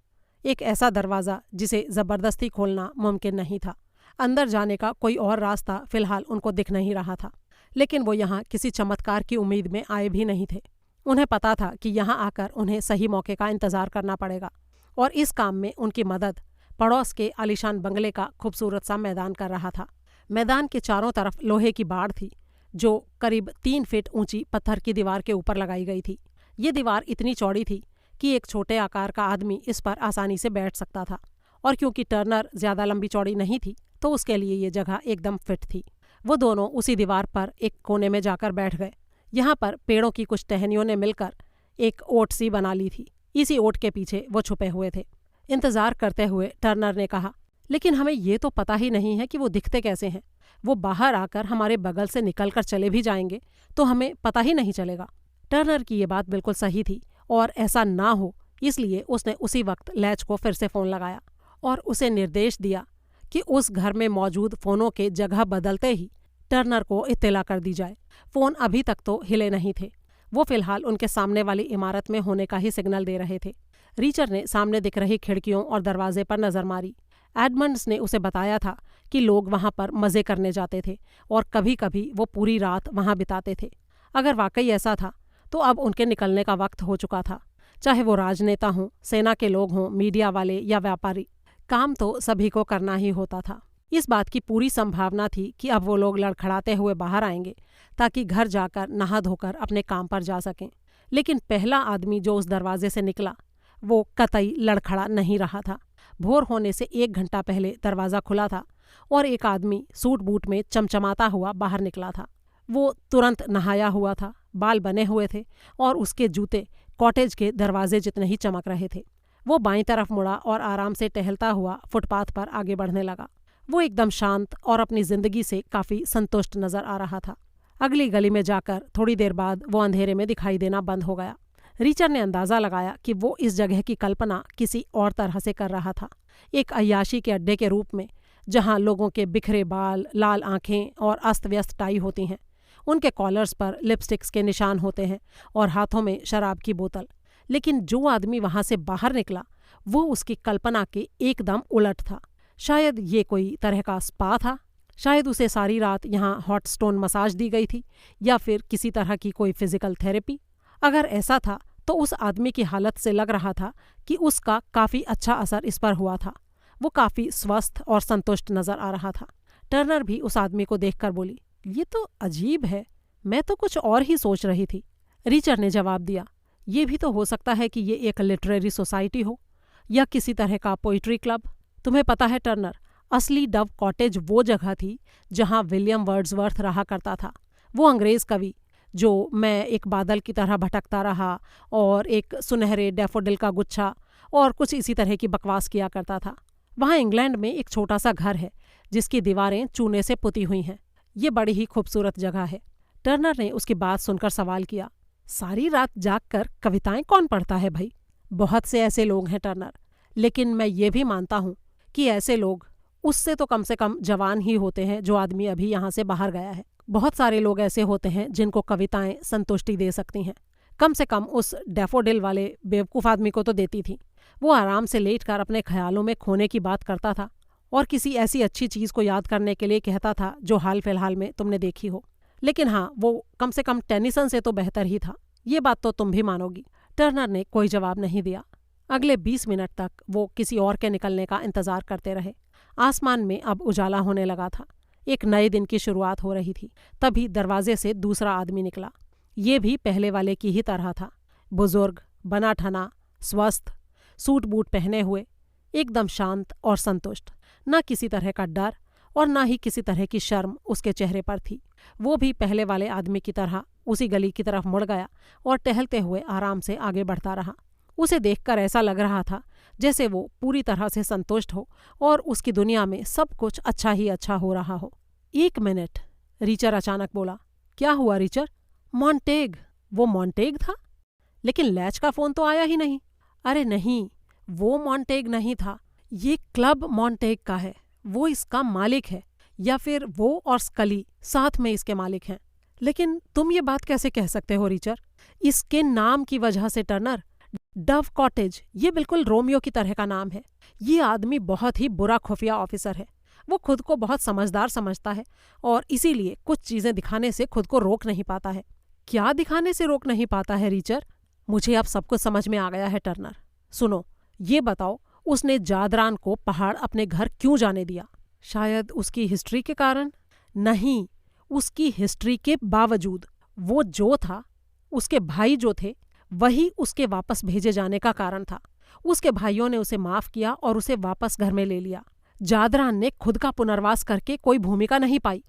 Speaker 1: एक ऐसा दरवाज़ा जिसे ज़बरदस्ती खोलना मुमकिन नहीं था। अंदर जाने का कोई और रास्ता फिलहाल उनको दिख नहीं रहा था। लेकिन वो यहाँ किसी चमत्कार की उम्मीद में आए भी नहीं थे। उन्हें पता था कि यहाँ आकर उन्हें सही मौके का इंतज़ार करना पड़ेगा, और इस काम में उनकी मदद पड़ोस के आलीशान बंगले का खूबसूरत सा मैदान कर रहा था। मैदान के चारों तरफ लोहे की बाड़ थी, जो करीब 3 फीट ऊंची पत्थर की दीवार के ऊपर लगाई गई थी। ये दीवार इतनी चौड़ी थी कि एक छोटे आकार का आदमी इस पर आसानी से बैठ सकता था, और क्योंकि टर्नर ज़्यादा लंबी चौड़ी नहीं थी तो उसके लिए ये जगह एकदम फिट थी। वो दोनों उसी दीवार पर एक कोने में जाकर बैठ गए। यहाँ पर पेड़ों की कुछ टहनियों ने मिलकर एक ओट सी बना ली थी। इसी ओट के पीछे वो छुपे हुए थे। इंतजार करते हुए टर्नर ने कहा, लेकिन हमें ये तो पता ही नहीं है कि वो दिखते कैसे हैं। वो बाहर आकर हमारे बगल से निकलकर चले भी जाएंगे तो हमें पता ही नहीं चलेगा। टर्नर की ये बात बिल्कुल सही थी, और ऐसा ना हो इसलिए उसने उसी वक्त लैच को फिर से फ़ोन लगाया और उसे निर्देश दिया कि उस घर में मौजूद फ़ोनों के जगह बदलते ही टर्नर को इत्तला कर दी जाए। फ़ोन अभी तक तो हिले नहीं थे। वो फिलहाल उनके सामने वाली इमारत में होने का ही सिग्नल दे रहे थे। रीचर ने सामने दिख रही खिड़कियों और दरवाजे पर नज़र मारी। एडमंड्स ने उसे बताया था कि लोग वहाँ पर मज़े करने जाते थे और कभी कभी वो पूरी रात वहाँ बिताते थे। अगर वाकई ऐसा था तो अब उनके निकलने का वक्त हो चुका था। चाहे वो राजनेता हों, सेना के लोग हों, मीडिया वाले या व्यापारी, काम तो सभी को करना ही होता था। इस बात की पूरी संभावना थी कि अब वो लोग लड़खड़ाते हुए बाहर आएंगे ताकि घर जाकर नहा धोकर अपने काम पर जा सकें। लेकिन पहला आदमी जो उस दरवाजे से निकला वो कतई लड़खड़ा नहीं रहा था। भोर होने से 1 घंटा पहले दरवाज़ा खुला था और एक आदमी सूट बूट में चमचमाता हुआ बाहर निकला था। वो तुरंत नहाया हुआ था, बाल बने हुए थे और उसके जूते कॉटेज के दरवाजे जितने ही चमक रहे थे। वो बाईं तरफ मुड़ा और आराम से टहलता हुआ फुटपाथ पर आगे बढ़ने लगा। वो एकदम शांत और अपनी जिंदगी से काफ़ी संतुष्ट नजर आ रहा था। अगली गली में जाकर थोड़ी देर बाद वो अंधेरे में दिखाई देना बंद हो गया। रीचर ने अंदाज़ा लगाया कि वो इस जगह की कल्पना किसी और तरह से कर रहा था, एक अय्याशी के अड्डे के रूप में, जहाँ लोगों के बिखरे बाल, लाल आंखें और अस्त व्यस्त टाई होती हैं। उनके कॉलर्स पर लिपस्टिक्स के निशान होते हैं और हाथों में शराब की बोतल। लेकिन जो आदमी वहाँ से बाहर निकला वो उसकी कल्पना के एकदम उलट था। शायद ये कोई तरह का स्पा था, शायद उसे सारी रात यहाँ हॉट स्टोन मसाज दी गई थी, या फिर किसी तरह की कोई फिजिकल थेरेपी। अगर ऐसा था तो उस आदमी की हालत से लग रहा था कि उसका काफ़ी अच्छा असर इस पर हुआ था। वो काफ़ी स्वस्थ और संतुष्ट नज़र आ रहा था। टर्नर भी उस आदमी को देखकर बोली, ये तो अजीब है, मैं तो कुछ और ही सोच रही थी। रीचर ने जवाब दिया, ये भी तो हो सकता है कि ये एक लिटरेरी सोसाइटी हो या किसी तरह का पोइट्री क्लब। तुम्हें पता है टर्नर, असली डव कॉटेज वो जगह थी जहां विलियम वर्ड्सवर्थ रहा करता था। वो अंग्रेज कवि जो मैं एक बादल की तरह भटकता रहा और एक सुनहरे डैफोडिल का गुच्छा और कुछ इसी तरह की बकवास किया करता था। वहाँ इंग्लैंड में एक छोटा सा घर है जिसकी दीवारें चूने से पुती हुई हैं। ये बड़ी ही खूबसूरत जगह है। टर्नर ने उसकी बात सुनकर सवाल किया, सारी रात जागकर कविताएं कौन पढ़ता है भाई? बहुत से ऐसे लोग हैं टर्नर, लेकिन मैं ये भी मानता हूँ कि ऐसे लोग उससे तो कम से कम जवान ही होते हैं जो आदमी अभी यहाँ से बाहर गया है। बहुत सारे लोग ऐसे होते हैं जिनको कविताएं संतुष्टि दे सकती हैं। कम से कम उस डैफोडिल वाले बेवकूफ़ आदमी को तो देती थी। वो आराम से लेटकर अपने ख्यालों में खोने की बात करता था और किसी ऐसी अच्छी चीज़ को याद करने के लिए कहता था जो हाल फिलहाल में तुमने देखी हो। लेकिन हाँ, वो कम से कम टेनिसन से तो बेहतर ही था। ये बात तो तुम भी मानोगी। टर्नर ने कोई जवाब नहीं दिया। अगले 20 मिनट तक वो किसी और के निकलने का इंतजार करते रहे। आसमान में अब उजाला होने लगा था। एक नए दिन की शुरुआत हो रही थी। तभी दरवाजे से दूसरा आदमी निकला। ये भी पहले वाले की ही तरह था। बुजुर्ग, बना ठना, स्वस्थ, सूट बूट पहने हुए, एकदम शांत और संतुष्ट। न किसी तरह का डर और न ही किसी तरह की शर्म उसके चेहरे पर थी। वो भी पहले वाले आदमी की तरह उसी गली की तरफ मुड़ गया और टहलते हुए आराम से आगे बढ़ता रहा। उसे देखकर ऐसा लग रहा था जैसे वो पूरी तरह से संतुष्ट हो और उसकी दुनिया में सब कुछ अच्छा ही अच्छा हो रहा हो। 1 मिनट, रीचर अचानक बोला। क्या हुआ रीचर? मॉन्टेग। वो मॉन्टेग था? लेकिन लैच का फोन तो आया ही नहीं। अरे नहीं, वो मॉन्टेग नहीं था। ये क्लब मॉन्टेग का है। वो इसका मालिक है, या फिर वो और स्कली साथ में इसके मालिक हैं। लेकिन तुम ये बात कैसे कह सकते हो रीचर? इसके नाम की वजह से टर्नर, डव कॉटेज, ये बिल्कुल रोमियो की तरह का नाम है। ये आदमी बहुत ही बुरा खुफिया ऑफिसर है। वो खुद को बहुत समझदार समझता है और इसीलिए कुछ चीजें दिखाने से खुद को रोक नहीं पाता है। क्या दिखाने से रोक नहीं पाता है रीचर? मुझे अब सब कुछ समझ में आ गया है टर्नर। सुनो, ये बताओ, उसने जादरान को पहाड़ अपने घर क्यों जाने दिया? शायद उसकी हिस्ट्री के कारण? नहीं, उसकी हिस्ट्री के बावजूद वो जो था, उसके भाई जो थे, वही उसके वापस भेजे जाने का कारण था। उसके भाइयों ने उसे माफ किया और उसे वापस घर में ले लिया। जादरान ने खुद का पुनर्वास करके कोई भूमिका नहीं पाई।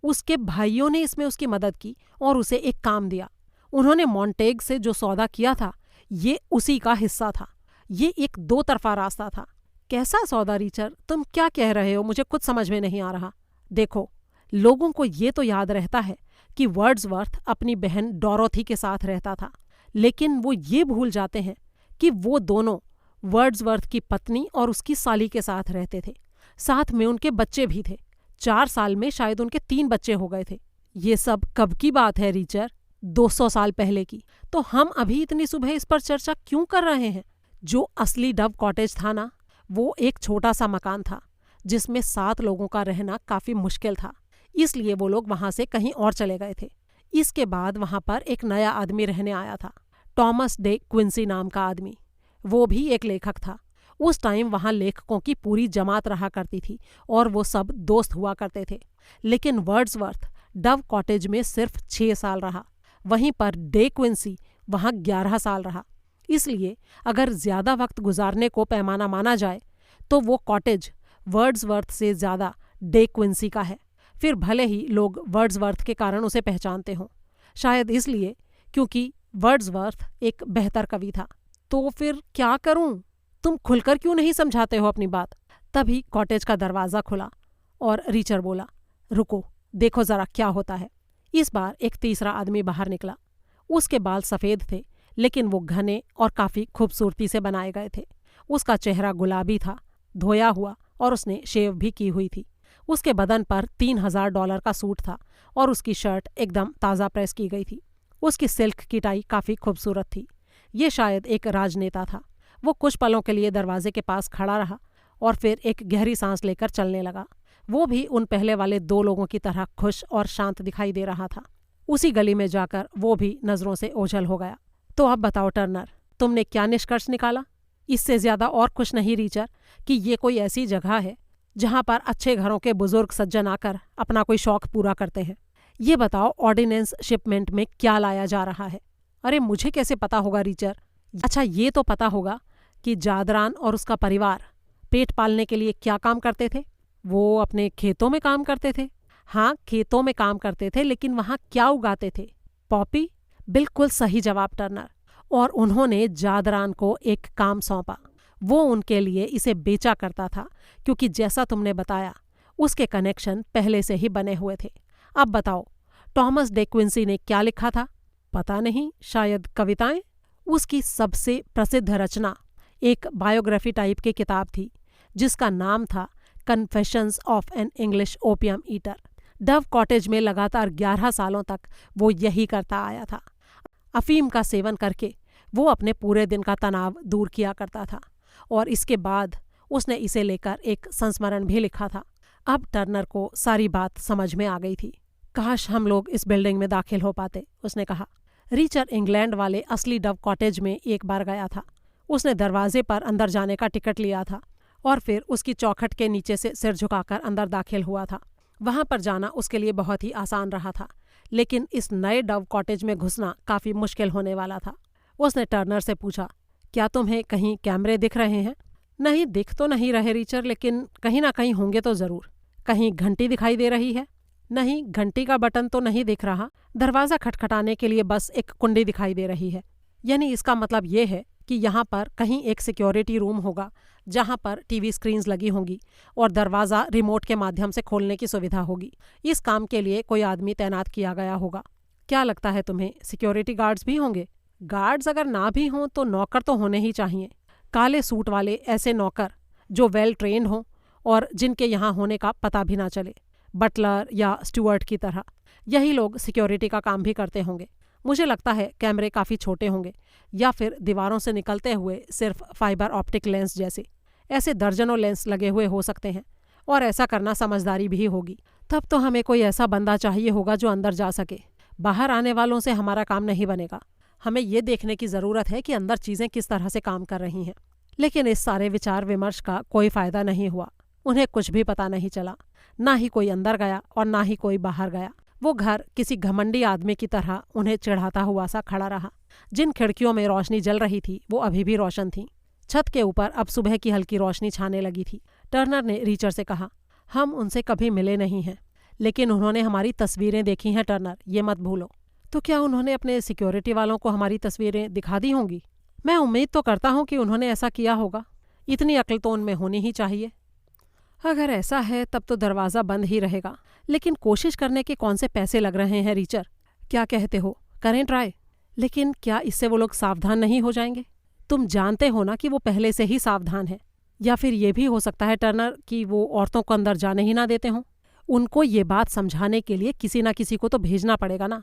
Speaker 1: उसके भाइयों ने इसमें उसकी मदद की और उसे एक काम दिया। उन्होंने मॉन्टेग से जो सौदा किया था, ये उसी का हिस्सा था। ये एक 2 तरफा रास्ता था। कैसा सौदा रीचर? तुम क्या कह रहे हो? मुझे कुछ समझ में नहीं आ रहा। देखो, लोगों को ये तो याद रहता है कि वर्ड्सवर्थ अपनी बहन डोरोथी के साथ रहता था, लेकिन वो ये भूल जाते हैं कि वो दोनों वर्ड्सवर्थ की पत्नी और उसकी साली के साथ रहते थे। साथ में उनके बच्चे भी थे। 4 साल में शायद उनके 3 बच्चे हो गए थे। ये सब कब की बात है रीचर? 200 साल पहले की। तो हम अभी इतनी सुबह इस पर चर्चा क्यों कर रहे हैं? जो असली डव कॉटेज था ना, वो एक छोटा सा मकान था जिसमें 7 लोगों का रहना काफी मुश्किल था। इसलिए वो लोग वहां से कहीं और चले गए थे। इसके बाद वहां पर एक नया आदमी रहने आया था, टॉमस डे क्विंसी नाम का आदमी। वो भी एक लेखक था। उस टाइम वहां लेखकों की पूरी जमात रहा करती थी और वो सब दोस्त हुआ करते थे। लेकिन वर्ड्सवर्थ डव कॉटेज में सिर्फ 6 साल रहा। वहीं पर डे क्विंसी वहां 11 साल रहा। इसलिए अगर ज्यादा वक्त गुजारने को पैमाना माना जाए तो वो कॉटेज वर्ड्सवर्थ से ज्यादा डे क्विंसी का है। फिर भले ही लोग वर्ड्सवर्थ के कारण उसे पहचानते हों, शायद इसलिए क्योंकि वर्ड्सवर्थ एक बेहतर कवि था। तो फिर क्या करूं? तुम खुलकर क्यों नहीं समझाते हो अपनी बात? तभी कॉटेज का दरवाजा खुला और रीचर बोला, रुको, देखो जरा क्या होता है। इस बार एक तीसरा आदमी बाहर निकला। उसके बाल सफेद थे, लेकिन वो घने और काफी खूबसूरती से बनाए गए थे। उसका चेहरा गुलाबी था, धोया हुआ, और उसने शेव भी की हुई थी। उसके बदन पर $3000 का सूट था और उसकी शर्ट एकदम ताज़ा प्रेस की गई थी। उसकी सिल्क की टाई काफ़ी खूबसूरत थी। ये शायद एक राजनेता था। वो कुछ पलों के लिए दरवाजे के पास खड़ा रहा और फिर एक गहरी सांस लेकर चलने लगा। वो भी उन पहले वाले 2 लोगों की तरह खुश और शांत दिखाई दे रहा था। उसी गली में जाकर वो भी नज़रों से ओझल हो गया। तो अब बताओ टर्नर, तुमने क्या निष्कर्ष निकाला? इससे ज्यादा और कुछ नहीं रीचर कि ये कोई ऐसी जगह है जहां पर अच्छे घरों के बुजुर्ग सज्जन आकर अपना कोई शौक पूरा करते हैं। ये बताओ, ऑर्डिनेंस शिपमेंट में क्या लाया जा रहा है? अरे मुझे कैसे पता होगा रीचर? अच्छा ये तो पता होगा कि जादरान और उसका परिवार पेट पालने के लिए क्या काम करते थे? वो अपने खेतों में काम करते थे। हाँ, खेतों में काम करते थे, लेकिन वहाँ क्या उगाते थे? पॉपी। बिल्कुल सही जवाब टर्नर। और उन्होंने जादरान को एक काम सौंपा। वो उनके लिए इसे बेचा करता था, क्योंकि जैसा तुमने बताया उसके कनेक्शन पहले से ही बने हुए थे। अब बताओ, टॉमस डे क्विंसी ने क्या लिखा था? पता नहीं, शायद कविताएं। उसकी सबसे प्रसिद्ध रचना एक बायोग्राफी टाइप की किताब थी, जिसका नाम था confessions of an English opium eater. Dove cottage में लगातार 11 सालों तक वो यही करता आया था। अफीम का सेवन करके वो अपने पूरे दिन का तनाव दूर किया करता था, और इसके बाद उसने इसे लेकर एक संस्मरण भी लिखा था। अब टर्नर को सारी बात समझ में आ गई थी। काश हम लोग इस बिल्डिंग में दाखिल हो पाते, उसने कहा। रीचर इंग्लैंड वाले असली डव कॉटेज में एक बार गया था। उसने दरवाजे पर अंदर जाने का टिकट लिया था और फिर उसकी चौखट के नीचे से सिर झुकाकर अंदर दाखिल हुआ था। वहां पर जाना उसके लिए बहुत ही आसान रहा था, लेकिन इस नए डव कॉटेज में घुसना काफी मुश्किल होने वाला था। उसने टर्नर से पूछा, क्या तुम्हें कहीं कैमरे दिख रहे हैं? नहीं, दिख तो नहीं रहे रीचर, लेकिन कहीं ना कहीं होंगे तो जरूर। कहीं घंटी दिखाई दे रही है? नहीं, घंटी का बटन तो नहीं दिख रहा। दरवाजा खटखटाने के लिए बस एक कुंडी दिखाई दे रही है। यानी इसका मतलब ये है कि यहाँ पर कहीं एक सिक्योरिटी रूम होगा, जहाँ पर टीवी स्क्रीन्स लगी होंगी और दरवाज़ा रिमोट के माध्यम से खोलने की सुविधा होगी। इस काम के लिए कोई आदमी तैनात किया गया होगा। क्या लगता है तुम्हें, सिक्योरिटी गार्ड्स भी होंगे? गार्ड्स अगर ना भी हों तो नौकर तो होने ही चाहिए। काले सूट वाले ऐसे नौकर जो वेल ट्रेंड हों और जिनके यहाँ होने का पता भी ना चले, बटलर या स्टुअर्ट की तरह। यही लोग सिक्योरिटी का काम भी करते होंगे। मुझे लगता है कैमरे काफ़ी छोटे होंगे, या फिर दीवारों से निकलते हुए सिर्फ फाइबर ऑप्टिक लेंस जैसे। ऐसे दर्जनों लेंस लगे हुए हो सकते हैं, और ऐसा करना समझदारी भी होगी। तब तो हमें कोई ऐसा बंदा चाहिए होगा जो अंदर जा सके। बाहर आने वालों से हमारा काम नहीं बनेगा। हमें ये देखने की ज़रूरत है कि अंदर चीज़ें किस तरह से काम कर रही हैं। लेकिन इस सारे विचार विमर्श का कोई फ़ायदा नहीं हुआ। उन्हें कुछ भी पता नहीं चला। ना ही कोई अंदर गया और ना ही कोई बाहर गया। वो घर किसी घमंडी आदमी की तरह उन्हें चिढ़ाता हुआ सा खड़ा रहा। जिन खिड़कियों में रोशनी जल रही थी वो अभी भी रोशन थीं। छत के ऊपर अब सुबह की हल्की रोशनी छाने लगी थी। टर्नर ने रीचर से कहा, हम उनसे कभी मिले नहीं हैं, लेकिन उन्होंने हमारी तस्वीरें देखी हैं टर्नर, ये मत भूलो। तो क्या उन्होंने अपने सिक्योरिटी वालों को हमारी तस्वीरें दिखा दी होंगी? मैं उम्मीद तो करता हूँ कि उन्होंने ऐसा किया होगा। इतनी अक्ल तो उनमें होनी ही चाहिए। अगर ऐसा है तब तो दरवाज़ा बंद ही रहेगा, लेकिन कोशिश करने के कौन से पैसे लग रहे हैं रीचर? क्या कहते हो, करें ट्राई? लेकिन क्या इससे वो लोग सावधान नहीं हो जाएंगे? तुम जानते हो ना कि वो पहले से ही सावधान है। या फिर ये भी हो सकता है टर्नर कि वो औरतों को अंदर जाने ही ना देते हों। उनको ये बात समझाने के लिए किसी ना किसी को तो भेजना पड़ेगा ना।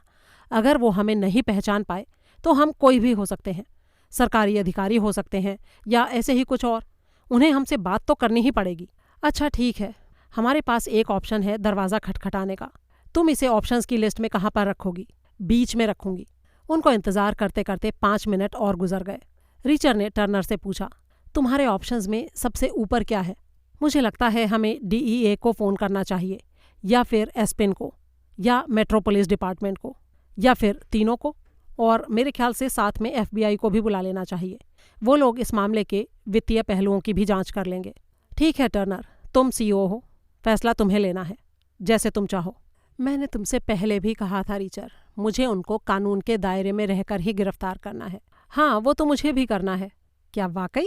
Speaker 1: अगर वो हमें नहीं पहचान पाए तो हम कोई भी हो सकते हैं, सरकारी अधिकारी हो सकते हैं या ऐसे ही कुछ और। उन्हें हमसे बात तो करनी ही पड़ेगी। अच्छा ठीक है, हमारे पास एक ऑप्शन है दरवाज़ा खटखटाने का। तुम इसे ऑप्शंस की लिस्ट में कहाँ पर रखोगी? बीच में रखूंगी। उनको इंतज़ार करते करते 5 मिनट और गुजर गए। रीचर ने टर्नर से पूछा, तुम्हारे ऑप्शंस में सबसे ऊपर क्या है? मुझे लगता है हमें DEA को फ़ोन करना चाहिए, या फिर एस्पिन को, या मेट्रोपोलिस डिपार्टमेंट को, या फिर तीनों को, और मेरे ख्याल से साथ में FBI को भी बुला लेना चाहिए। वो लोग इस मामले के वित्तीय पहलुओं की भी जांच कर लेंगे। ठीक है टर्नर, तुम CEO हो, फैसला तुम्हें लेना है, जैसे तुम चाहो। मैंने तुमसे पहले भी कहा था रीचर, मुझे उनको कानून के दायरे में रहकर ही गिरफ्तार करना है। हाँ, वो तो मुझे भी करना है। क्या वाकई?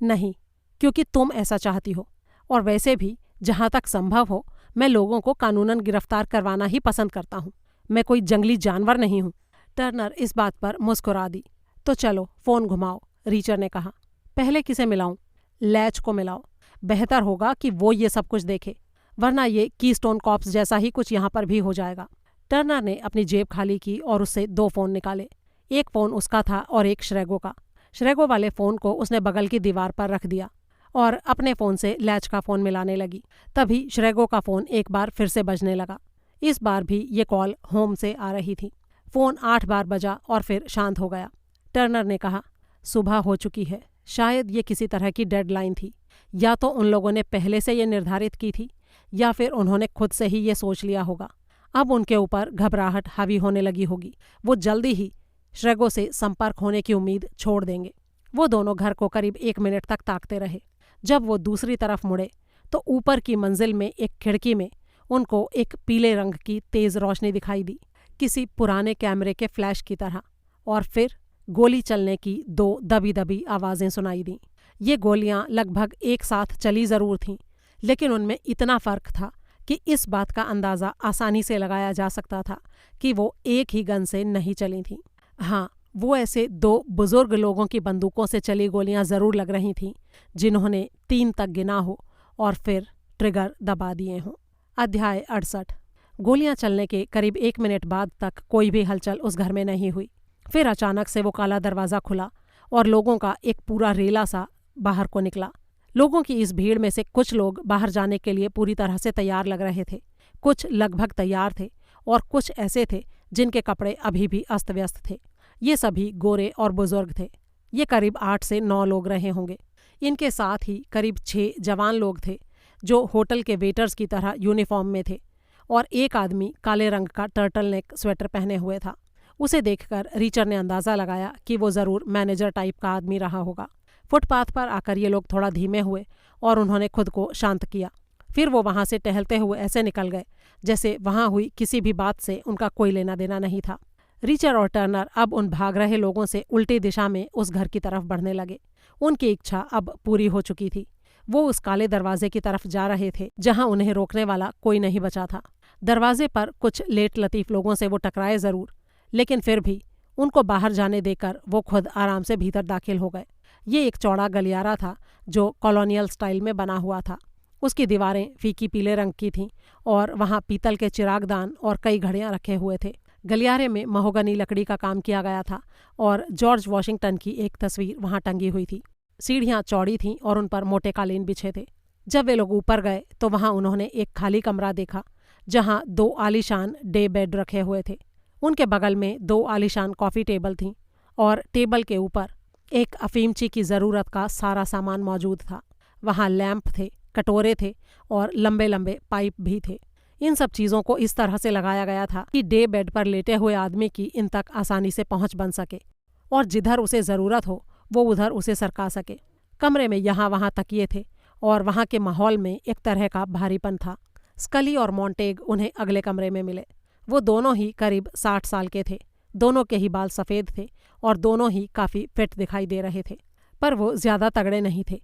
Speaker 1: नहीं, क्योंकि तुम ऐसा चाहती हो, और वैसे भी जहाँ तक संभव हो मैं लोगों को कानूनन गिरफ्तार करवाना ही पसंद करता हूँ। मैं कोई जंगली जानवर नहीं हूँ। टर्नर इस बात पर मुस्कुरा दी। तो चलो फ़ोन घुमाओ, रीचर ने कहा। पहले किसे मिलाऊं? लैच को मिलाओ। बेहतर होगा कि वो ये सब कुछ देखे, वरना ये कीस्टोन कॉप्स जैसा ही कुछ यहाँ पर भी हो जाएगा। टर्नर ने अपनी जेब खाली की और उससे 2 फ़ोन निकाले। एक फ़ोन उसका था और एक श्रेगो का। श्रेगो वाले फ़ोन को उसने बगल की दीवार पर रख दिया और अपने फ़ोन से लैच का फ़ोन मिलाने लगी। तभी श्रेगो का फ़ोन एक बार फिर से बजने लगा। इस बार भी ये कॉल होम से आ रही थी। फ़ोन 8 बार बजा और फिर शांत हो गया। टर्नर ने कहा, सुबह हो चुकी है। शायद ये किसी तरह की डेडलाइन थी। या तो उन लोगों ने पहले से ये निर्धारित की थी, या फिर उन्होंने खुद से ही ये सोच लिया होगा। अब उनके ऊपर घबराहट हावी होने लगी होगी। वो जल्दी ही श्रेगो से संपर्क होने की उम्मीद छोड़ देंगे। वो दोनों घर को करीब 1 मिनट तक ताकते रहे। जब वो दूसरी तरफ मुड़े तो ऊपर की मंजिल में एक खिड़की में उनको एक पीले रंग की तेज रोशनी दिखाई दी, किसी पुराने कैमरे के फ्लैश की तरह। और फिर गोली चलने की 2 दबी दबी आवाज़ें सुनाई दीं। ये गोलियां लगभग एक साथ चली ज़रूर थीं, लेकिन उनमें इतना फ़र्क था कि इस बात का अंदाज़ा आसानी से लगाया जा सकता था कि वो एक ही गन से नहीं चली थीं। हाँ, वो ऐसे 2 बुजुर्ग लोगों की बंदूकों से चली गोलियां ज़रूर लग रही थीं जिन्होंने 3 तक गिना हो और फिर ट्रिगर दबा दिए हों। अध्याय 68। गोलियां चलने के करीब 1 मिनट बाद तक कोई भी हलचल उस घर में नहीं हुई। फिर अचानक से वो काला दरवाज़ा खुला और लोगों का एक पूरा रेला सा बाहर को निकला। लोगों की इस भीड़ में से कुछ लोग बाहर जाने के लिए पूरी तरह से तैयार लग रहे थे, कुछ लगभग तैयार थे और कुछ ऐसे थे जिनके कपड़े अभी भी अस्त व्यस्त थे। ये सभी गोरे और बुजुर्ग थे। ये करीब 8 से 9 लोग रहे होंगे। इनके साथ ही करीब 6 जवान लोग थे जो होटल के वेटर्स की तरह यूनिफॉर्म में थे, और एक आदमी काले रंग का टर्टल नेक स्वेटर पहने हुए था। उसे देखकर रीचर ने अंदाज़ा लगाया कि वो ज़रूर मैनेजर टाइप का आदमी रहा होगा। फुटपाथ पर आकर ये लोग थोड़ा धीमे हुए और उन्होंने खुद को शांत किया। फिर वो वहाँ से टहलते हुए ऐसे निकल गए जैसे वहाँ हुई किसी भी बात से उनका कोई लेना देना नहीं था। रीचर और टर्नर अब उन भाग रहे लोगों से उल्टी दिशा में उस घर की तरफ बढ़ने लगे। उनकी इच्छा अब पूरी हो चुकी थी। वो उस काले दरवाजे की तरफ जा रहे थे जहां उन्हें रोकने वाला कोई नहीं बचा था। दरवाजे पर कुछ लेट लतीफ लोगों से वो टकराए ज़रूर, लेकिन फिर भी उनको बाहर जाने देकर वो खुद आराम से भीतर दाखिल हो गए। ये एक चौड़ा गलियारा था जो कॉलोनियल स्टाइल में बना हुआ था। उसकी दीवारें फीकी पीले रंग की थीं और वहाँ पीतल के चिरागदान और कई घड़ियाँ रखे हुए थे। गलियारे में महोगनी लकड़ी का काम किया गया था और जॉर्ज वॉशिंगटन की एक तस्वीर वहाँ टंगी हुई थी। सीढ़ियाँ चौड़ी थीं और उन पर मोटे कालीन बिछे थे। जब वे लोग ऊपर गए तो वहाँ उन्होंने एक खाली कमरा देखा जहाँ 2 आलीशान डे बेड रखे हुए थे। उनके बगल में 2 आलीशान कॉफ़ी टेबल थीं और टेबल के ऊपर एक अफीमची की ज़रूरत का सारा सामान मौजूद था। वहाँ लैंप थे, कटोरे थे और लंबे लंबे पाइप भी थे। इन सब चीज़ों को इस तरह से लगाया गया था कि डे बेड पर लेटे हुए आदमी की इन तक आसानी से पहुँच बन सके और जिधर उसे ज़रूरत हो वो उधर उसे सरका सके। कमरे में यहाँ वहाँ तकिए थे और वहाँ के माहौल में एक तरह का भारीपन था। स्कली और मॉन्टेग उन्हें अगले कमरे में मिले। वो दोनों ही करीब 60 साल के थे। दोनों के ही बाल सफ़ेद थे और दोनों ही काफ़ी फिट दिखाई दे रहे थे, पर वो ज़्यादा तगड़े नहीं थे।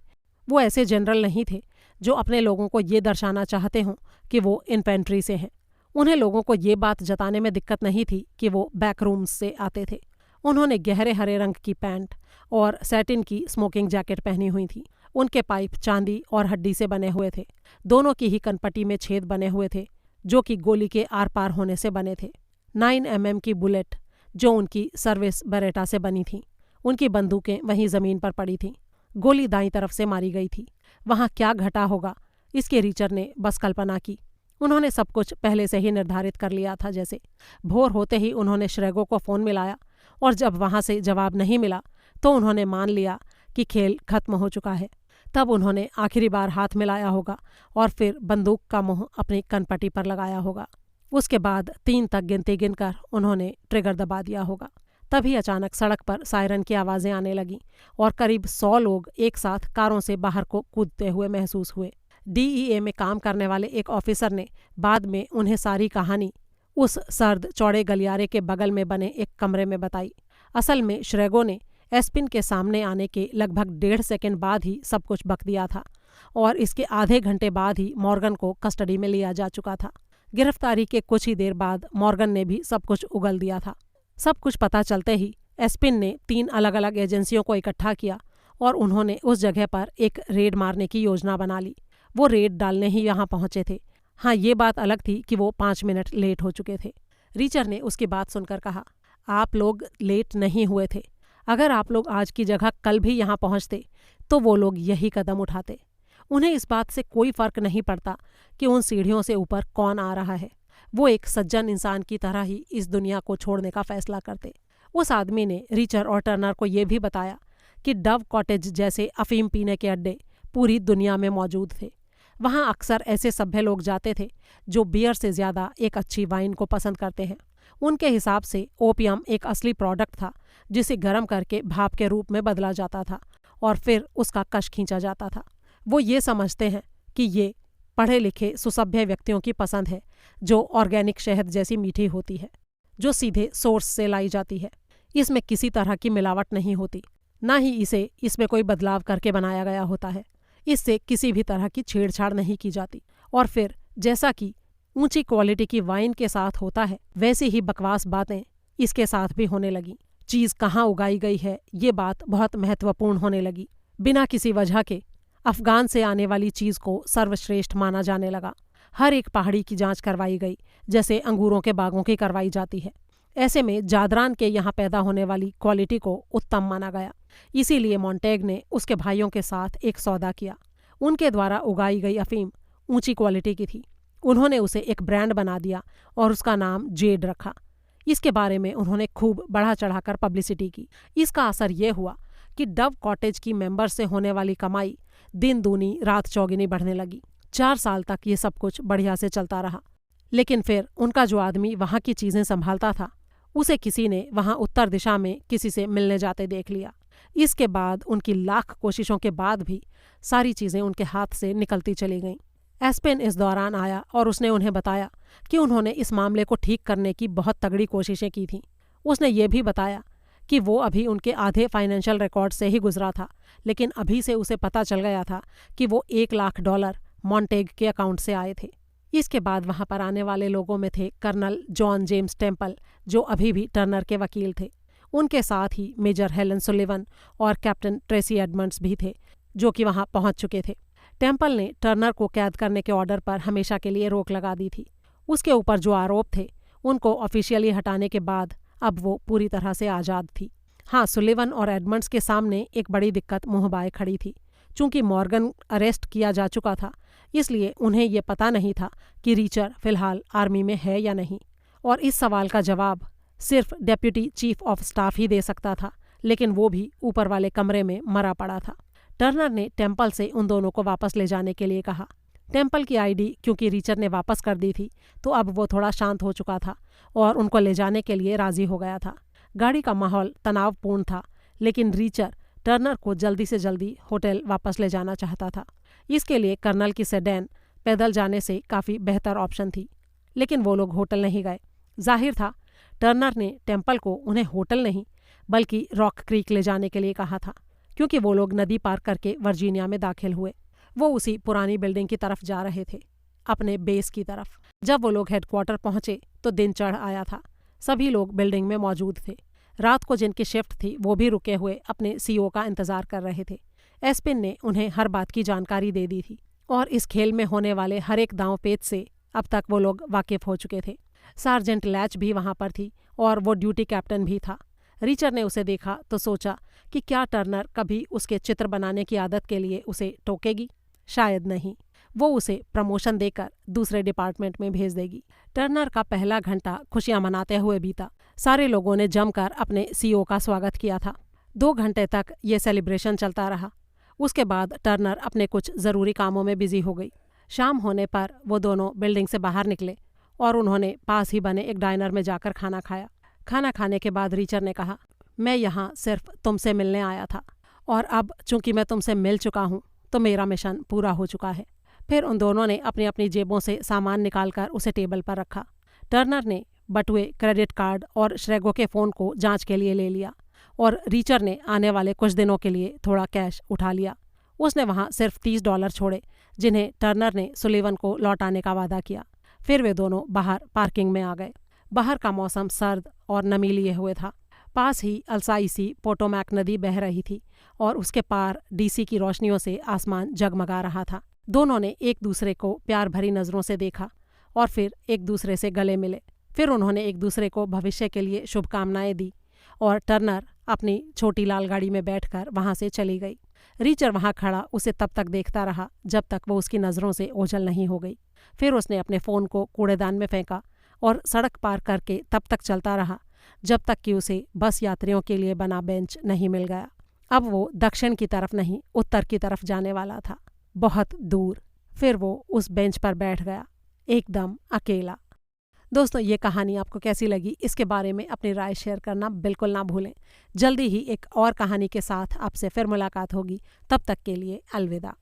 Speaker 1: वो ऐसे जनरल नहीं थे जो अपने लोगों को ये दर्शाना चाहते हों कि वो इन्फेंट्री से हैं। उन्हें लोगों को ये बात जताने में दिक्कत नहीं थी कि वो बैक रूम्स से आते थे। उन्होंने गहरे हरे रंग की पैंट और सैटिन की स्मोकिंग जैकेट पहनी हुई थी। उनके पाइप चांदी और हड्डी से बने हुए थे। दोनों की ही कनपट्टी में छेद बने हुए थे जो कि गोली के आर पार होने से बने थे। 9 mm की बुलेट जो उनकी सर्विस बरेटा से बनी थी। उनकी बंदूकें वहीं ज़मीन पर पड़ी थीं। गोली दाईं तरफ से मारी गई थी। वहाँ क्या घटा होगा इसके रीचर ने बस कल्पना की। उन्होंने सब कुछ पहले से ही निर्धारित कर लिया था। जैसे भोर होते ही उन्होंने श्रेगो को फ़ोन मिलाया और जब वहाँ से जवाब नहीं मिला तो उन्होंने मान लिया कि खेल खत्म हो चुका है। तब उन्होंने आखिरी बार हाथ मिलाया होगा और फिर बंदूक का मुंह अपनी कनपट्टी पर लगाया होगा। उसके बाद 3 तक गिनते गिनकर उन्होंने ट्रिगर दबा दिया होगा। तभी अचानक सड़क पर सायरन की आवाज़ें आने लगीं और करीब 100 लोग एक साथ कारों से बाहर को कूदते हुए महसूस हुए। DEA में काम करने वाले एक ऑफिसर ने बाद में उन्हें सारी कहानी उस सर्द चौड़े गलियारे के बगल में बने एक कमरे में बताई। असल में श्रेगो ने एस्पिन के सामने आने के लगभग 1.5 सेकंड बाद ही सब कुछ बक दिया था और इसके आधे घंटे बाद ही मॉर्गन को कस्टडी में लिया जा चुका था। गिरफ्तारी के कुछ ही देर बाद मॉर्गन ने भी सब कुछ उगल दिया था। सब कुछ पता चलते ही एस्पिन ने 3 अलग अलग एजेंसियों को इकट्ठा किया और उन्होंने उस जगह पर एक रेड मारने की योजना बना ली। वो रेड डालने ही यहाँ पहुँचे थे। हाँ, ये बात अलग थी कि वो 5 मिनट लेट हो चुके थे। रीचर ने उसकी बात सुनकर कहा, आप लोग लेट नहीं हुए थे। अगर आप लोग आज की जगह कल भी यहाँ पहुँचते तो वो लोग यही कदम उठाते। उन्हें इस बात से कोई फ़र्क नहीं पड़ता कि उन सीढ़ियों से ऊपर कौन आ रहा है। वो एक सज्जन इंसान की तरह ही इस दुनिया को छोड़ने का फैसला करते। उस आदमी ने रीचर और टर्नर को ये भी बताया कि डव कॉटेज जैसे अफीम पीने के अड्डे पूरी दुनिया में मौजूद थे। वहाँ अक्सर ऐसे सभ्य लोग जाते थे जो बियर से ज़्यादा एक अच्छी वाइन को पसंद करते हैं। उनके हिसाब से ओपियम एक असली प्रोडक्ट था जिसे गर्म करके भाप के रूप में बदला जाता था और फिर उसका कश खींचा जाता था। वो ये समझते हैं कि ये पढ़े लिखे सुसभ्य व्यक्तियों की पसंद है, जो ऑर्गेनिक शहद जैसी मीठी होती है, जो सीधे सोर्स से लाई जाती है। इसमें किसी तरह की मिलावट नहीं होती, ना ही इसे इसमें कोई बदलाव करके बनाया गया होता है। इससे किसी भी तरह की छेड़छाड़ नहीं की जाती। और फिर जैसा कि ऊंची क्वालिटी की वाइन के साथ होता है, वैसी ही बकवास बातें इसके साथ भी होने लगी। चीज़ कहाँ उगाई गई है, ये बात बहुत महत्वपूर्ण होने लगी। बिना किसी वजह के अफगान से आने वाली चीज़ को सर्वश्रेष्ठ माना जाने लगा। हर एक पहाड़ी की जांच करवाई गई, जैसे अंगूरों के बागों की करवाई जाती है। ऐसे में जादरान के यहाँ पैदा होने वाली क्वालिटी को उत्तम माना गया। इसीलिए मॉन्टेग ने उसके भाइयों के साथ एक सौदा किया। उनके द्वारा उगाई गई अफीम ऊंची क्वालिटी की थी। उन्होंने उसे एक ब्रांड बना दिया और उसका नाम जेड रखा। इसके बारे में उन्होंने खूब बढ़ा चढ़ाकर पब्लिसिटी की। इसका असर यह हुआ कि डव कॉटेज की मेंबर से होने वाली कमाई दिन दूनी रात चौगुनी बढ़ने लगी। 4 साल तक ये सब कुछ बढ़िया से चलता रहा। लेकिन फिर उनका जो आदमी वहाँ की चीज़ें संभालता था, उसे किसी ने वहाँ उत्तर दिशा में किसी से मिलने जाते देख लिया। इसके बाद उनकी लाख कोशिशों के बाद भी सारी चीज़ें उनके हाथ से निकलती चली गईं। एस्पेन इस दौरान आया और उसने उन्हें बताया कि उन्होंने इस मामले को ठीक करने की बहुत तगड़ी कोशिशें की थीं। उसने ये भी बताया कि वो अभी उनके आधे फाइनेंशियल रिकॉर्ड से ही गुजरा था, लेकिन अभी से उसे पता चल गया था कि वो $1,00,000 मॉन्टेग के अकाउंट से आए थे। इसके बाद वहाँ पर आने वाले लोगों में थे कर्नल जॉन जेम्स टेम्पल, जो अभी भी टर्नर के वकील थे। उनके साथ ही मेजर हेलन सुलिवन और कैप्टन ट्रेसी एडमंड्स भी थे, जो कि वहाँ पहुँच चुके थे। टेम्पल ने टर्नर को कैद करने के ऑर्डर पर हमेशा के लिए रोक लगा दी थी। उसके ऊपर जो आरोप थे उनको ऑफिशियली हटाने के बाद अब वो पूरी तरह से आज़ाद थी। हाँ, सुलिवन और एडमंड्स के सामने एक बड़ी दिक्कत मुँह बाए खड़ी थी। चूंकि मॉर्गन अरेस्ट किया जा चुका था, इसलिए उन्हें ये पता नहीं था कि रीचर फिलहाल आर्मी में है या नहीं, और इस सवाल का जवाब सिर्फ डेप्यूटी चीफ ऑफ स्टाफ ही दे सकता था, लेकिन वो भी ऊपर वाले कमरे में मरा पड़ा था। टर्नर ने टेम्पल से उन दोनों को वापस ले जाने के लिए कहा। टेम्पल की आईडी क्योंकि रीचर ने वापस कर दी थी, तो अब वो थोड़ा शांत हो चुका था और उनको ले जाने के लिए राजी हो गया था। गाड़ी का माहौल तनावपूर्ण था, लेकिन रीचर टर्नर को जल्दी से जल्दी होटल वापस ले जाना चाहता था। इसके लिए कर्नल की सेडान पैदल जाने से काफ़ी बेहतर ऑप्शन थी, लेकिन वो लोग होटल नहीं गए। जाहिर था टर्नर ने टेम्पल को उन्हें होटल नहीं बल्कि रॉक क्रीक ले जाने के लिए कहा था, क्योंकि वो लोग नदी पार करके वर्जीनिया में दाखिल हुए। वो उसी पुरानी बिल्डिंग की तरफ जा रहे थे, अपने बेस की तरफ। जब वो लोग हेडक्वार्टर पहुंचे तो दिन चढ़ आया था। सभी लोग बिल्डिंग में मौजूद थे। रात को जिनकी शिफ्ट थी वो भी रुके हुए अपने सीओ का इंतजार कर रहे थे। एस्पिन ने उन्हें हर बात की जानकारी दे दी थी और इस खेल में होने वाले हर एक दांव पेच से अब तक वो लोग वाकिफ हो चुके थे। सार्जेंट लैच भी वहां पर थी और वो ड्यूटी कैप्टन भी था। रीचर ने उसे देखा तो सोचा कि क्या टर्नर कभी उसके चित्र बनाने की आदत के लिए उसे टोकेगी। शायद नहीं, वो उसे प्रमोशन देकर दूसरे डिपार्टमेंट में भेज देगी। टर्नर का पहला घंटा खुशियां मनाते हुए बीता। सारे लोगों ने जमकर अपने सीईओ का स्वागत किया था। 2 घंटे तक ये सेलिब्रेशन चलता रहा। उसके बाद टर्नर अपने कुछ ज़रूरी कामों में बिजी हो गई। शाम होने पर वो दोनों बिल्डिंग से बाहर निकले और उन्होंने पास ही बने एक डाइनर में जाकर खाना खाया। खाना खाने के बाद रीचर ने कहा, मैं यहाँ सिर्फ तुमसे मिलने आया था और अब चूंकि मैं तुमसे मिल चुका हूँ तो मेरा मिशन पूरा हो चुका है। फिर उन दोनों ने अपनी अपनी जेबों से सामान निकालकर उसे टेबल पर रखा। टर्नर ने बटुए, क्रेडिट कार्ड और श्रेगो के फ़ोन को जांच के लिए ले लिया और रीचर ने आने वाले कुछ दिनों के लिए थोड़ा कैश उठा लिया। उसने वहाँ सिर्फ $30 छोड़े, जिन्हें टर्नर ने सुलिवन को लौटाने का वादा किया। फिर वे दोनों बाहर पार्किंग में आ गए। बाहर का मौसम सर्द और नमीलिए हुए था। पास ही अल्साइसी पोटोमैक नदी बह रही थी और उसके पार डीसी की रोशनियों से आसमान जगमगा रहा था। दोनों ने एक दूसरे को प्यार भरी नज़रों से देखा और फिर एक दूसरे से गले मिले। फिर उन्होंने एक दूसरे को भविष्य के लिए शुभकामनाएं दी और टर्नर अपनी छोटी लाल गाड़ी में बैठकर वहां से चली गई। रीचर वहां खड़ा उसे तब तक देखता रहा जब तक वो उसकी नज़रों से ओझल नहीं हो गई। फिर उसने अपने फ़ोन को कूड़ेदान में फेंका और सड़क पार करके तब तक चलता रहा जब तक कि उसे बस यात्रियों के लिए बना बेंच नहीं मिल गया। अब वो दक्षिण की तरफ नहीं, उत्तर की तरफ जाने वाला था, बहुत दूर। फिर वो उस बेंच पर बैठ गया, एकदम अकेला। दोस्तों, ये कहानी आपको कैसी लगी, इसके बारे में अपनी राय शेयर करना बिल्कुल ना भूलें। जल्दी ही एक और कहानी के साथ आपसे फिर मुलाकात होगी। तब तक के लिए अलविदा।